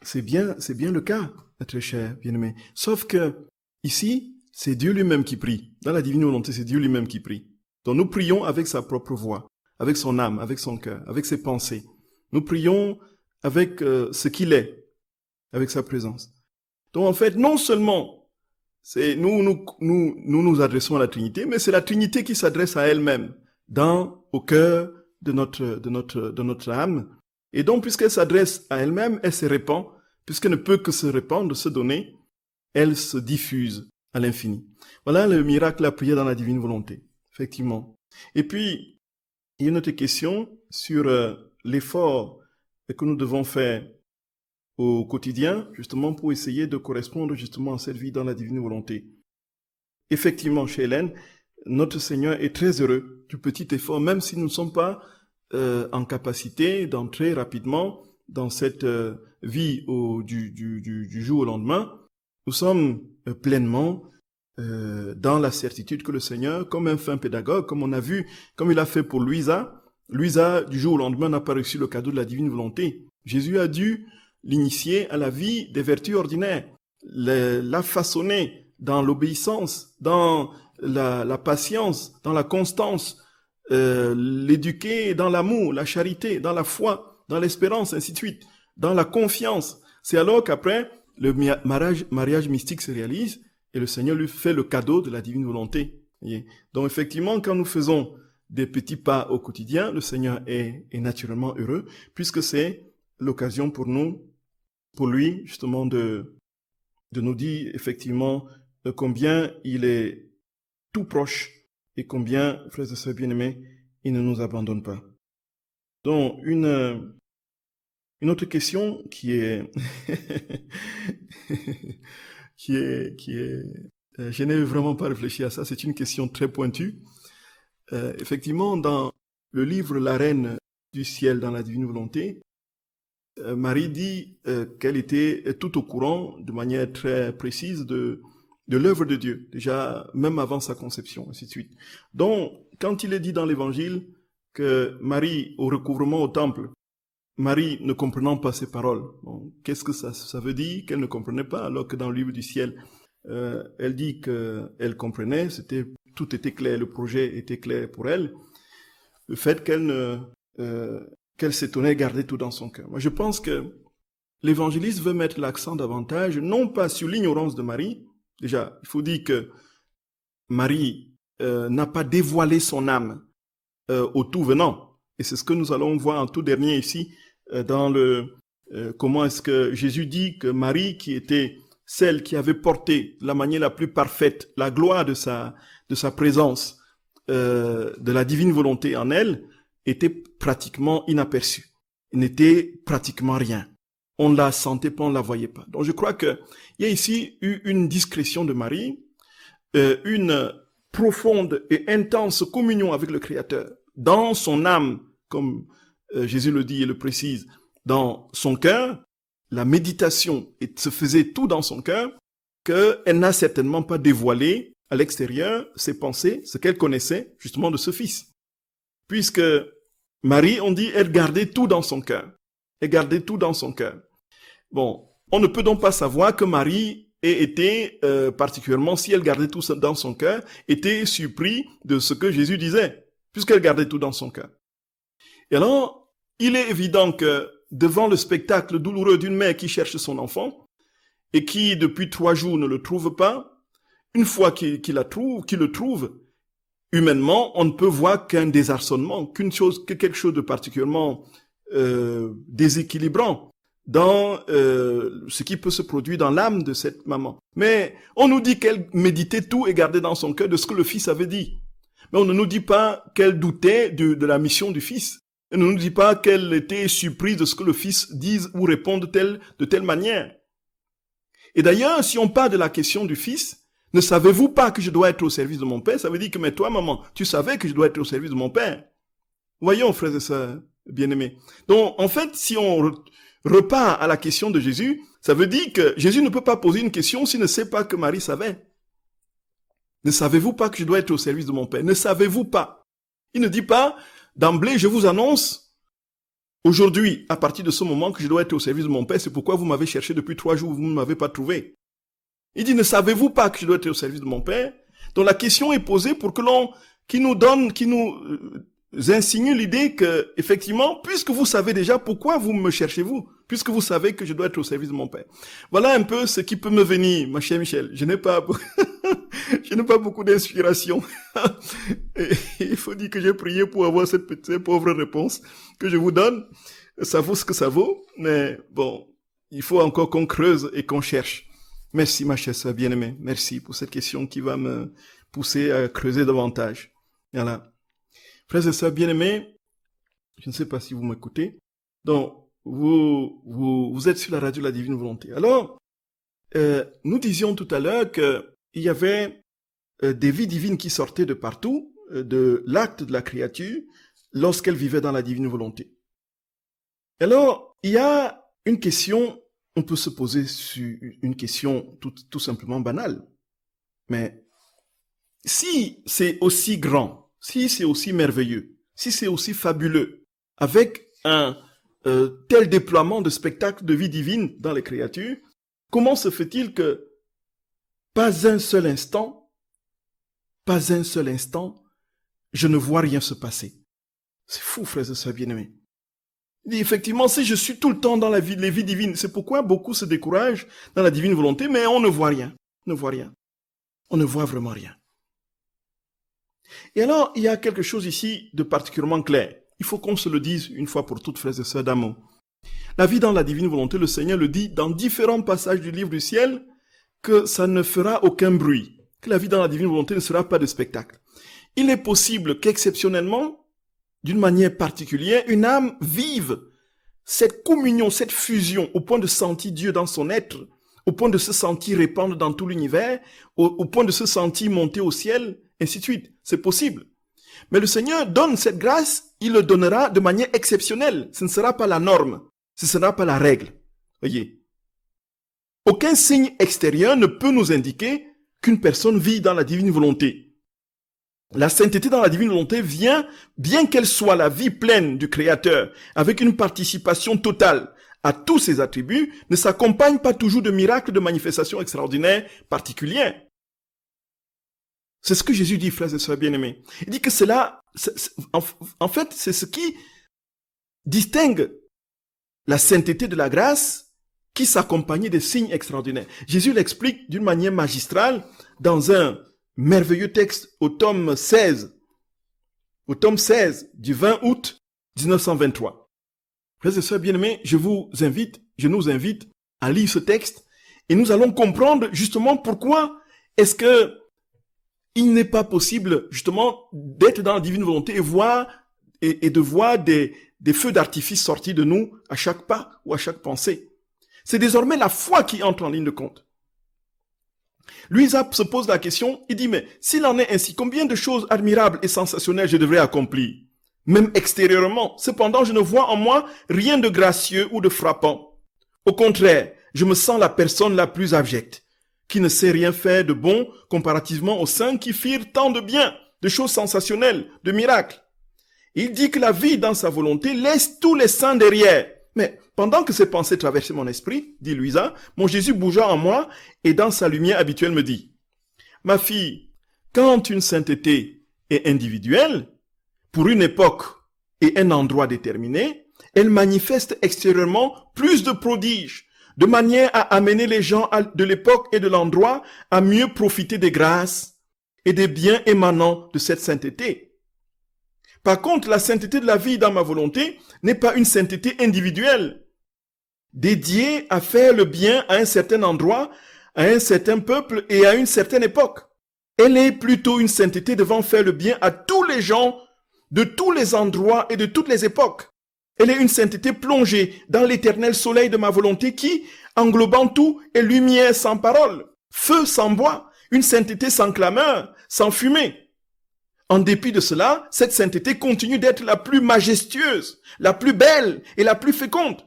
c'est bien le cas, très cher bien-aimé. Sauf que, ici, c'est Dieu lui-même qui prie. Dans la Divine Volonté, c'est Dieu lui-même qui prie. Donc, nous prions avec sa propre voix, avec son âme, avec son cœur, avec ses pensées. Nous prions avec ce qu'il est, avec sa présence. Donc, en fait, non seulement nous adressons à la Trinité, mais c'est la Trinité qui s'adresse à elle-même, au cœur de notre âme. Et donc, puisqu'elle s'adresse à elle-même, elle se répand. Puisqu'elle ne peut que se répandre, se donner, elle se diffuse à l'infini. Voilà le miracle de la prière dans la Divine Volonté, effectivement. Et puis, il y a une autre question sur l'effort que nous devons faire au quotidien, justement pour essayer de correspondre justement à cette vie dans la Divine Volonté. Effectivement, chez Hélène, notre Seigneur est très heureux du petit effort, même si nous ne sommes pas en capacité d'entrer rapidement dans cette vie du jour au lendemain. Nous sommes pleinement dans la certitude que le Seigneur, comme un fin pédagogue, comme on a vu, comme il a fait pour Louisa, du jour au lendemain, n'a pas reçu le cadeau de la Divine Volonté. Jésus a dû l'initier à la vie des vertus ordinaires, la façonner dans l'obéissance, dans la patience, dans la constance, l'éduquer dans l'amour, la charité, dans la foi, dans l'espérance, ainsi de suite, dans la confiance. C'est alors qu'après, le mariage mystique se réalise et le Seigneur lui fait le cadeau de la Divine Volonté. Donc effectivement, quand nous faisons des petits pas au quotidien, le Seigneur est naturellement heureux, puisque c'est l'occasion pour lui, justement, de nous dire effectivement combien il est tout proche et combien, frères et sœurs bien-aimés, il ne nous abandonne pas. Donc, une autre question qui est je n'ai vraiment pas réfléchi à ça, c'est une question très pointue. Effectivement, dans le livre La Reine du ciel dans la Divine Volonté, Marie dit qu'elle était tout au courant, de manière très précise, de l'œuvre de Dieu, déjà même avant sa conception, ainsi de suite. Donc, quand il est dit dans l'Évangile que Marie, au recouvrement au temple, Marie ne comprenant pas ces paroles, bon, qu'est-ce que ça veut dire qu'elle ne comprenait pas, alors que dans le livre du ciel, elle dit qu'elle comprenait, tout était clair, le projet était clair pour elle. Le fait qu'elle s'étonnait, gardait tout dans son cœur. Moi, je pense que l'évangéliste veut mettre l'accent davantage, non pas sur l'ignorance de Marie. Déjà, il faut dire que Marie n'a pas dévoilé son âme au tout venant. Et c'est ce que nous allons voir en tout dernier ici, dans comment est-ce que Jésus dit que Marie, qui était celle qui avait porté de la manière la plus parfaite la gloire de sa présence, de la divine volonté en elle, était pratiquement inaperçue. Il n'était pratiquement rien. On ne la sentait pas, on ne la voyait pas. Donc je crois qu'il y a ici eu une discrétion de Marie, une profonde et intense communion avec le Créateur, dans son âme, comme Jésus le dit et le précise, dans son cœur, la méditation se faisait tout dans son cœur, qu'elle n'a certainement pas dévoilé à l'extérieur ses pensées, ce qu'elle connaissait justement de ce Fils. Puisque Marie, on dit, elle gardait tout dans son cœur. Elle gardait tout dans son cœur. Bon, on ne peut donc pas savoir que Marie ait été, particulièrement si elle gardait tout ça dans son cœur, était surpris de ce que Jésus disait, puisqu'elle gardait tout dans son cœur. Et alors, il est évident que devant le spectacle douloureux d'une mère qui cherche son enfant et qui, depuis 3 jours, ne le trouve pas, une fois qu'il le trouve, humainement, on ne peut voir qu'un désarçonnement, que quelque chose de particulièrement déséquilibrant dans ce qui peut se produire dans l'âme de cette maman. Mais on nous dit qu'elle méditait tout et gardait dans son cœur de ce que le Fils avait dit. Mais on ne nous dit pas qu'elle doutait de la mission du Fils. Elle ne nous dit pas qu'elle était surprise de ce que le Fils dise ou réponde de telle manière. Et d'ailleurs, si on parle de la question du Fils, ne savez-vous pas que je dois être au service de mon Père? Ça veut dire que, mais toi, maman, tu savais que je dois être au service de mon Père. Voyons, frères et sœurs bien-aimés. Donc, en fait, si on repart à la question de Jésus, ça veut dire que Jésus ne peut pas poser une question s'il ne sait pas que Marie savait. Ne savez-vous pas que je dois être au service de mon Père? Ne savez-vous pas? Il ne dit pas, d'emblée, je vous annonce, aujourd'hui, à partir de ce moment, que je dois être au service de mon Père, c'est pourquoi vous m'avez cherché depuis 3 jours, vous ne m'avez pas trouvé. Il dit, ne savez-vous pas que je dois être au service de mon Père? Donc la question est posée pour que qui nous insinue l'idée que, effectivement, puisque vous savez déjà, pourquoi vous me cherchez-vous? Puisque vous savez que je dois être au service de mon Père. Voilà un peu ce qui peut me venir, ma chère Michel. Je n'ai pas beaucoup d'inspiration. Il faut dire que j'ai prié pour avoir cette petite pauvre réponse que je vous donne. Ça vaut ce que ça vaut, mais bon, il faut encore qu'on creuse et qu'on cherche. Merci, ma chère sœur bien-aimée. Merci pour cette question qui va me pousser à creuser davantage. Voilà. Frères et sœurs bien-aimés, je ne sais pas si vous m'écoutez. Donc, vous êtes sur la radio de la Divine Volonté. Alors, nous disions tout à l'heure qu'il y avait des vies divines qui sortaient de partout, de l'acte de la créature, lorsqu'elle vivait dans la Divine Volonté. Alors, il y a une question, on peut se poser sur une question tout simplement banale. Mais si c'est aussi grand, si c'est aussi merveilleux, si c'est aussi fabuleux, avec un tel déploiement de spectacles de vie divine dans les créatures, comment se fait-il que pas un seul instant, je ne vois rien se passer? C'est fou, frères et sœurs bien-aimés. Il dit, effectivement, si je suis tout le temps dans les vies divines, c'est pourquoi beaucoup se découragent dans la divine volonté, mais on ne voit rien. On ne voit rien. On ne voit vraiment rien. Et alors, il y a quelque chose ici de particulièrement clair. Il faut qu'on se le dise une fois pour toutes, frères et sœurs d'amour. La vie dans la divine volonté, le Seigneur le dit dans différents passages du livre du ciel, que ça ne fera aucun bruit, que la vie dans la divine volonté ne sera pas de spectacle. Il est possible qu'exceptionnellement, d'une manière particulière, une âme vive cette communion, cette fusion, au point de sentir Dieu dans son être, au point de se sentir répandre dans tout l'univers, au point de se sentir monter au ciel, ainsi de suite. C'est possible. Mais le Seigneur donne cette grâce, il le donnera de manière exceptionnelle. Ce ne sera pas la norme, ce ne sera pas la règle. Voyez. Aucun signe extérieur ne peut nous indiquer qu'une personne vit dans la divine volonté. La sainteté dans la divine volonté vient, bien qu'elle soit la vie pleine du Créateur, avec une participation totale à tous ses attributs, ne s'accompagne pas toujours de miracles, de manifestations extraordinaires particulières. C'est ce que Jésus dit, frères et sœurs bien-aimés. Il dit que cela, en fait, c'est ce qui distingue la sainteté de la grâce qui s'accompagne des signes extraordinaires. Jésus l'explique d'une manière magistrale dans un merveilleux texte au tome 16 du 20 août 1923. Frères et sœurs bien-aimés, je nous invite à lire ce texte et nous allons comprendre justement pourquoi est-ce que il n'est pas possible, justement, d'être dans la divine volonté et de voir des feux d'artifice sortir de nous à chaque pas ou à chaque pensée. C'est désormais la foi qui entre en ligne de compte. Louisa se pose la question, il dit, mais s'il en est ainsi, combien de choses admirables et sensationnelles je devrais accomplir, même extérieurement. Cependant, je ne vois en moi rien de gracieux ou de frappant. Au contraire, je me sens la personne la plus abjecte, qui ne sait rien faire de bon comparativement aux saints qui firent tant de bien, de choses sensationnelles, de miracles. Il dit que la vie dans sa volonté laisse tous les saints derrière. Mais pendant que ces pensées traversaient mon esprit, dit Louisa, mon Jésus bougea en moi et dans sa lumière habituelle me dit, « Ma fille, quand une sainteté est individuelle, pour une époque et un endroit déterminé, elle manifeste extérieurement plus de prodiges, de manière à amener les gens de l'époque et de l'endroit à mieux profiter des grâces et des biens émanant de cette sainteté. Par contre, la sainteté de la vie dans ma volonté n'est pas une sainteté individuelle, dédiée à faire le bien à un certain endroit, à un certain peuple et à une certaine époque. Elle est plutôt une sainteté devant faire le bien à tous les gens, de tous les endroits et de toutes les époques. Elle est une sainteté plongée dans l'éternel soleil de ma volonté qui, englobant tout, et lumière sans parole, feu sans bois, une sainteté sans clameur, sans fumée. En dépit de cela, cette sainteté continue d'être la plus majestueuse, la plus belle et la plus féconde.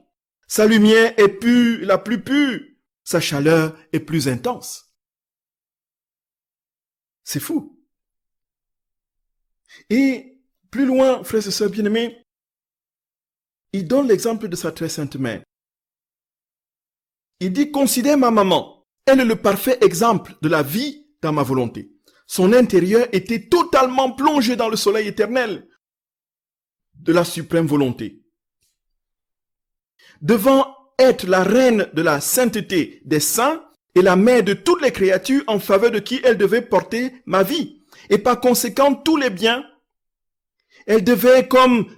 Sa lumière est pure, la plus pure. Sa chaleur est plus intense. C'est fou. Et plus loin, frères et sœurs bien-aimés, il donne l'exemple de sa très sainte mère. Il dit, considère ma maman. Elle est le parfait exemple de la vie dans ma volonté. Son intérieur était totalement plongé dans le soleil éternel de la suprême volonté. Devant être la reine de la sainteté des saints et la mère de toutes les créatures en faveur de qui elle devait porter ma vie. Et par conséquent, tous les biens, elle devait comme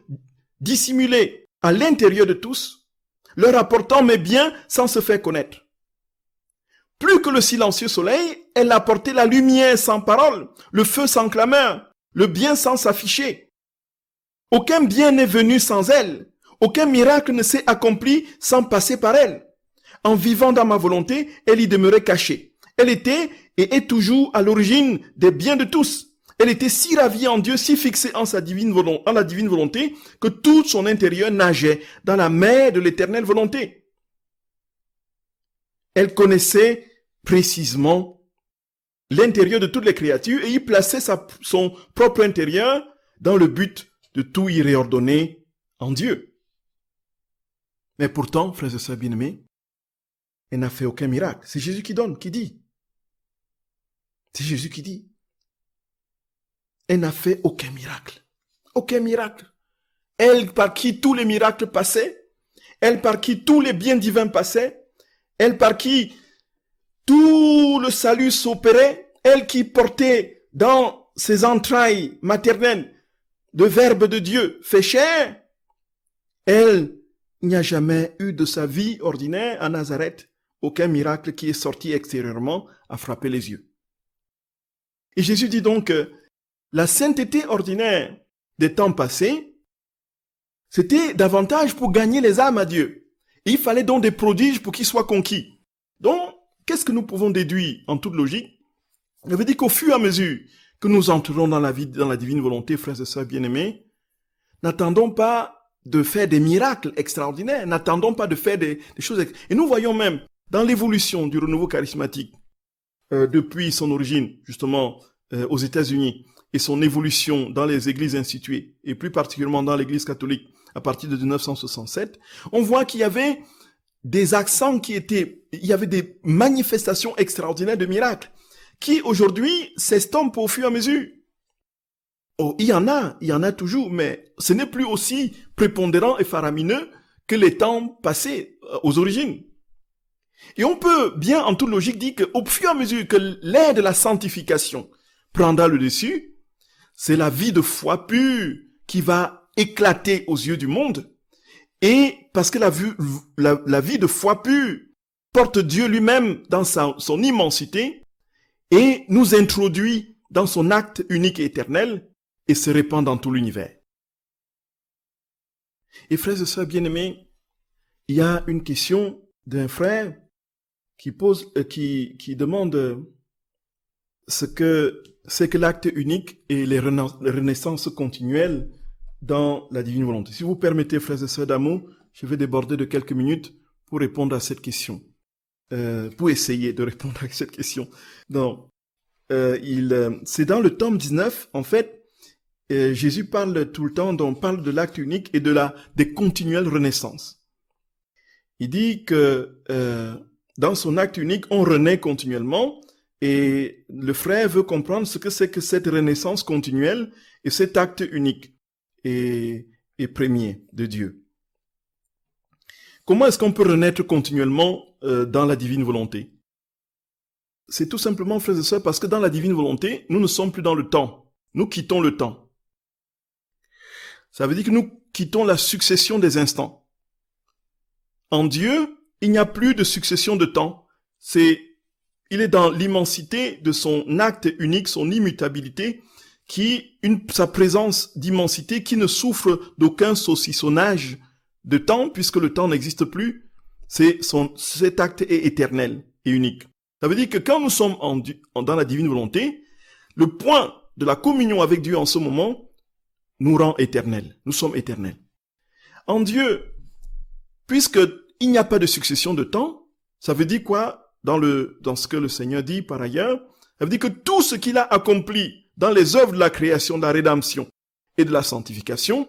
dissimuler à l'intérieur de tous, leur apportant mes biens sans se faire connaître. Plus que le silencieux soleil, elle apportait la lumière sans parole, le feu sans clameur, le bien sans s'afficher. Aucun bien n'est venu sans elle. Aucun miracle ne s'est accompli sans passer par elle. En vivant dans ma volonté, elle y demeurait cachée. Elle était et est toujours à l'origine des biens de tous. Elle était si ravie en Dieu, si fixée en la divine volonté, que tout son intérieur nageait dans la mer de l'éternelle volonté. Elle connaissait précisément l'intérieur de toutes les créatures et y plaçait son propre intérieur dans le but de tout y réordonner en Dieu. Mais pourtant, frères et sœurs bien-aimés, elle n'a fait aucun miracle. C'est Jésus qui donne, qui dit. C'est Jésus qui dit. Elle n'a fait aucun miracle. Aucun miracle. Elle par qui tous les miracles passaient, elle par qui tous les biens divins passaient, elle par qui tout le salut s'opérait, elle qui portait dans ses entrailles maternelles le Verbe de Dieu fait chair, elle, il n'y a jamais eu de sa vie ordinaire à Nazareth aucun miracle qui est sorti extérieurement à frapper les yeux. Et Jésus dit donc que la sainteté ordinaire des temps passés, c'était davantage pour gagner les âmes à Dieu. Et il fallait donc des prodiges pour qu'ils soient conquis. Donc, qu'est-ce que nous pouvons déduire en toute logique? Ça veut dire qu'au fur et à mesure que nous entrerons dans la divine volonté, frères et sœurs bien-aimés, n'attendons pas de faire des miracles extraordinaires, n'attendons pas de faire des choses. Et nous voyons même dans l'évolution du renouveau charismatique, depuis son origine, justement, aux États-Unis, et son évolution dans les églises instituées, et plus particulièrement dans l'église catholique, à partir de 1967, on voit qu'il y avait des accents il y avait des manifestations extraordinaires de miracles, qui aujourd'hui s'estompent au fur et à mesure. Oh, il y en a toujours, mais ce n'est plus aussi prépondérant et faramineux que les temps passés aux origines. Et on peut bien, en toute logique, dire qu'au fur et à mesure que l'ère de la sanctification prendra le dessus, c'est la vie de foi pure qui va éclater aux yeux du monde. Et parce que la vie de foi pure porte Dieu lui-même dans son immensité et nous introduit dans son acte unique et éternel et se répand dans tout l'univers. Et frères et sœurs bien-aimés, il y a une question d'un frère qui demande ce que c'est que l'acte unique et les renaissances continuelles dans la divine volonté. Si vous permettez, frères et sœurs d'amour, je vais déborder de quelques minutes pour répondre à cette question. Pour essayer de répondre à cette question. Donc, c'est dans le tome 19, en fait, Jésus parle tout le temps, donc parle de l'acte unique et des continuelles renaissances. Il dit que dans son acte unique, on renaît continuellement et le frère veut comprendre ce que c'est que cette renaissance continuelle et cet acte unique et premier de Dieu. Comment est-ce qu'on peut renaître continuellement dans la divine volonté? C'est tout simplement, frères et sœurs, parce que dans la divine volonté, nous ne sommes plus dans le temps. Nous quittons le temps. Ça veut dire que nous quittons la succession des instants. En Dieu, il n'y a plus de succession de temps. Il est dans l'immensité de son acte unique, son immutabilité, sa présence d'immensité qui ne souffre d'aucun saucissonnage de temps, puisque le temps n'existe plus. Cet acte est éternel et unique. Ça veut dire que quand nous sommes dans la divine volonté, le point de la communion avec Dieu en ce moment nous rend éternels. Nous sommes éternels. En Dieu, puisqu'il n'y a pas de succession de temps, ça veut dire quoi dans ce que le Seigneur dit par ailleurs? Ça veut dire que tout ce qu'il a accompli dans les œuvres de la création, de la rédemption et de la sanctification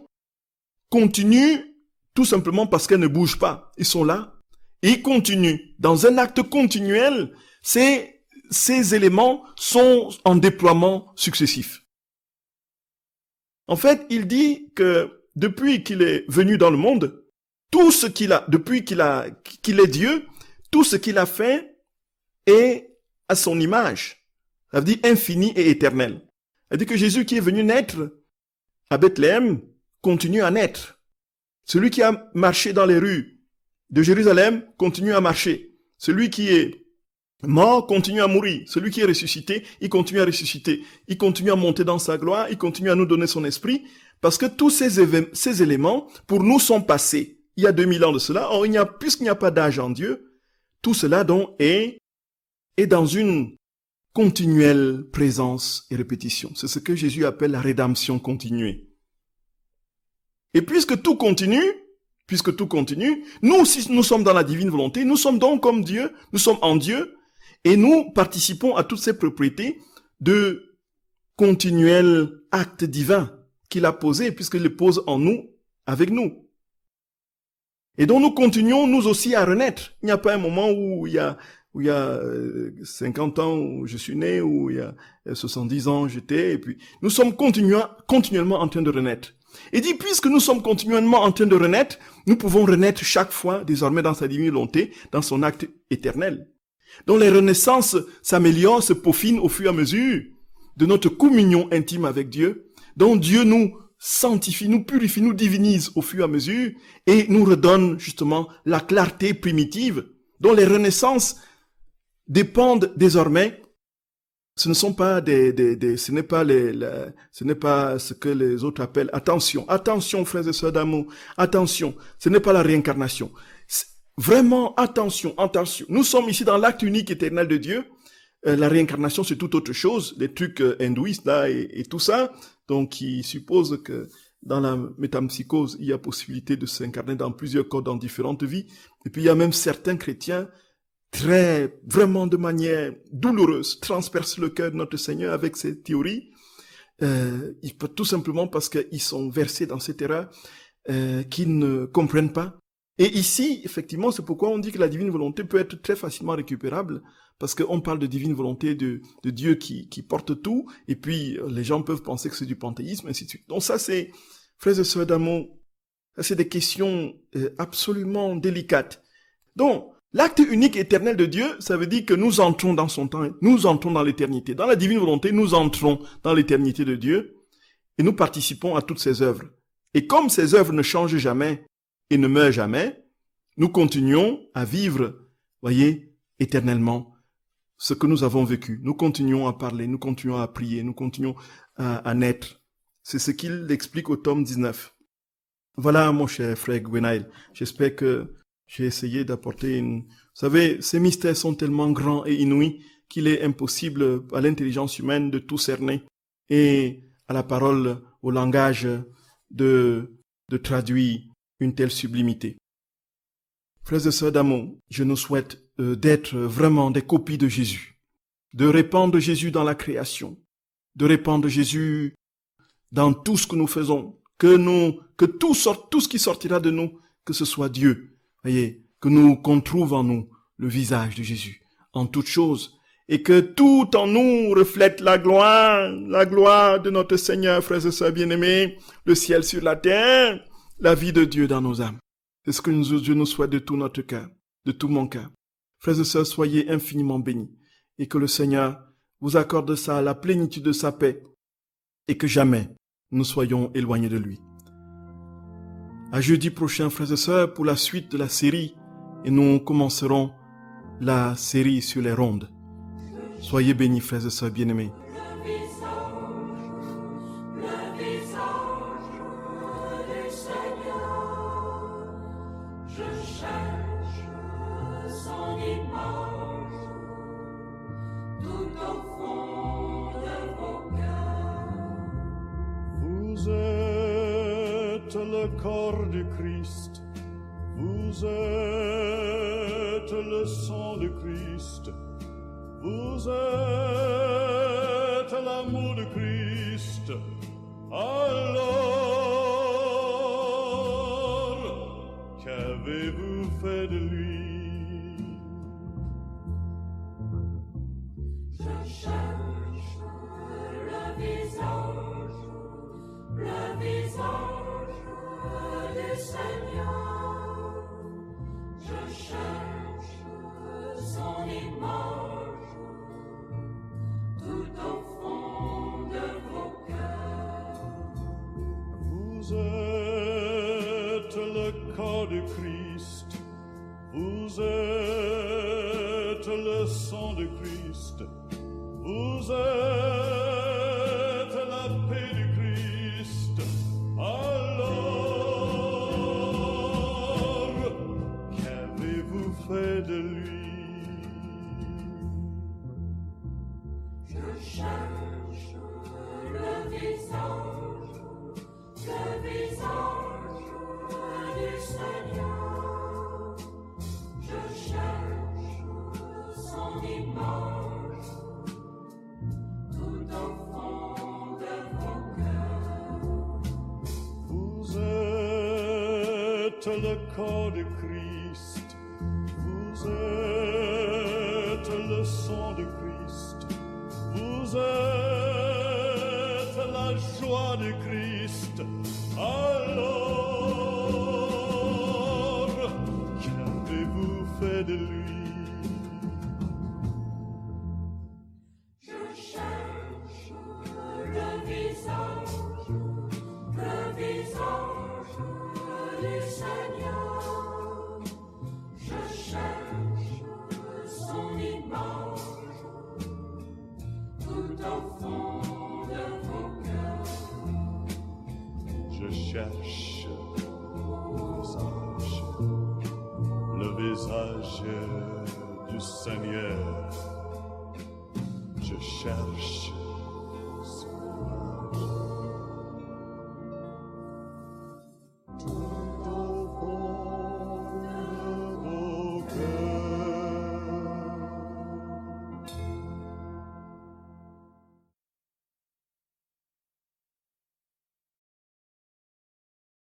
continue tout simplement parce qu'elles ne bougent pas. Ils sont là et ils continuent. Dans un acte continuel, ces éléments sont en déploiement successif. En fait, il dit que depuis qu'il est venu dans le monde, tout ce depuis qu'il est Dieu, tout ce qu'il a fait est à son image. Ça veut dire infini et éternel. Ça veut dire que Jésus qui est venu naître à Bethléem continue à naître. Celui qui a marché dans les rues de Jérusalem continue à marcher. Celui qui est mort continue à mourir. Celui qui est ressuscité, il continue à ressusciter. Il continue à monter dans sa gloire. Il continue à nous donner son esprit. Parce que tous ces éléments, pour nous, sont passés. Il y a 2000 ans de cela. Or, puisqu'il n'y a pas d'âge en Dieu, tout cela donc est dans une continuelle présence et répétition. C'est ce que Jésus appelle la rédemption continuée. Et puisque tout continue, nous aussi nous sommes dans la divine volonté, nous sommes donc comme Dieu, nous sommes en Dieu, et nous participons à toutes ces propriétés de continuels actes divins qu'il a posés, puisqu'il les pose en nous, avec nous. Et donc nous continuons, nous aussi, à renaître. Il n'y a pas un moment où il y a 50 ans où je suis né, où il y a 70 ans j'étais, et puis nous sommes continuellement en train de renaître. Et dit, puisque nous sommes continuellement en train de renaître, nous pouvons renaître chaque fois, désormais dans sa divine volonté, dans son acte éternel. Donc les renaissances s'améliorent, se peaufinent au fur et à mesure de notre communion intime avec Dieu, dont Dieu nous sanctifie, nous purifie, nous divinise au fur et à mesure, et nous redonne justement la clarté primitive, dont les renaissances dépendent désormais. Ce ne sont pas ce n'est pas ce que les autres appellent attention, frères et sœurs d'amour, attention, ce n'est pas la réincarnation. Vraiment, attention. Nous sommes ici dans l'acte unique éternel de Dieu. La réincarnation, c'est tout autre chose, des trucs hindouistes là et tout ça, donc qui suppose que dans la métempsychose, il y a possibilité de s'incarner dans plusieurs corps, dans différentes vies. Et puis il y a même certains chrétiens vraiment de manière douloureuse, transpercent le cœur de notre Seigneur avec ces théories, tout simplement parce qu'ils sont versés dans cette erreur qu'ils ne comprennent pas. Et ici, effectivement, c'est pourquoi on dit que la divine volonté peut être très facilement récupérable, parce qu'on parle de divine volonté de Dieu qui porte tout, et puis les gens peuvent penser que c'est du panthéisme, ainsi de suite. Donc ça, c'est, frères et sœurs d'amour, ça c'est des questions absolument délicates. Donc, l'acte unique éternel de Dieu, ça veut dire que nous entrons dans son temps, nous entrons dans l'éternité. Dans la divine volonté, nous entrons dans l'éternité de Dieu et nous participons à toutes ses œuvres. Et comme ces œuvres ne changent jamais et ne meurent jamais, nous continuons à vivre, voyez, éternellement ce que nous avons vécu. Nous continuons à parler, nous continuons à prier, nous continuons à naître. C'est ce qu'il explique au tome 19. Voilà, mon cher frère Gwenaël. J'espère que j'ai essayé d'apporter Vous savez, ces mystères sont tellement grands et inouïs qu'il est impossible à l'intelligence humaine de tout cerner et à la parole, au langage de traduire une telle sublimité. Frères et sœurs d'amour, je nous souhaite d'être vraiment des copies de Jésus, de répandre Jésus dans la création, de répandre Jésus dans tout ce que nous faisons, que tout ce qui sortira de nous, que ce soit Dieu. Voyez, qu'on trouve en nous le visage de Jésus en toutes choses et que tout en nous reflète la gloire de notre Seigneur, frères et sœurs bien-aimés, le ciel sur la terre, la vie de Dieu dans nos âmes. C'est ce que Dieu nous souhaite de tout notre cœur, de tout mon cœur. Frères et sœurs, soyez infiniment bénis et que le Seigneur vous accorde ça, la plénitude de sa paix et que jamais nous soyons éloignés de lui. À jeudi prochain, frères et sœurs, pour la suite de la série, et nous commencerons la série sur les rondes. Soyez bénis, frères et sœurs bien-aimés. Le visage du Seigneur, je cherche le corps du Christ. Vous êtes le sang de Christ. Vous êtes l'amour de Christ. Alors, qu'avez-vous fait de lui? Je cherche le visage du Seigneur. Je cherche son image tout au fond de vos cœurs. Vous êtes le corps de Christ. Vous êtes le sang de Christ. Vous êtes la paix du Christ. Alors, qu'avez-vous fait de lui? Je cherche le visage du Seigneur. Je cherche son image tout au fond de vos cœurs. Vous êtes le corps de Christ. Vous êtes le sang de Christ. Vous êtes la joie de Christ. Alors, qu'avez-vous fait de lui? Je cherche le visage du Seigneur. Je cherche son image tout au fond de vos cœurs. Je cherche le visage du Seigneur. Je cherche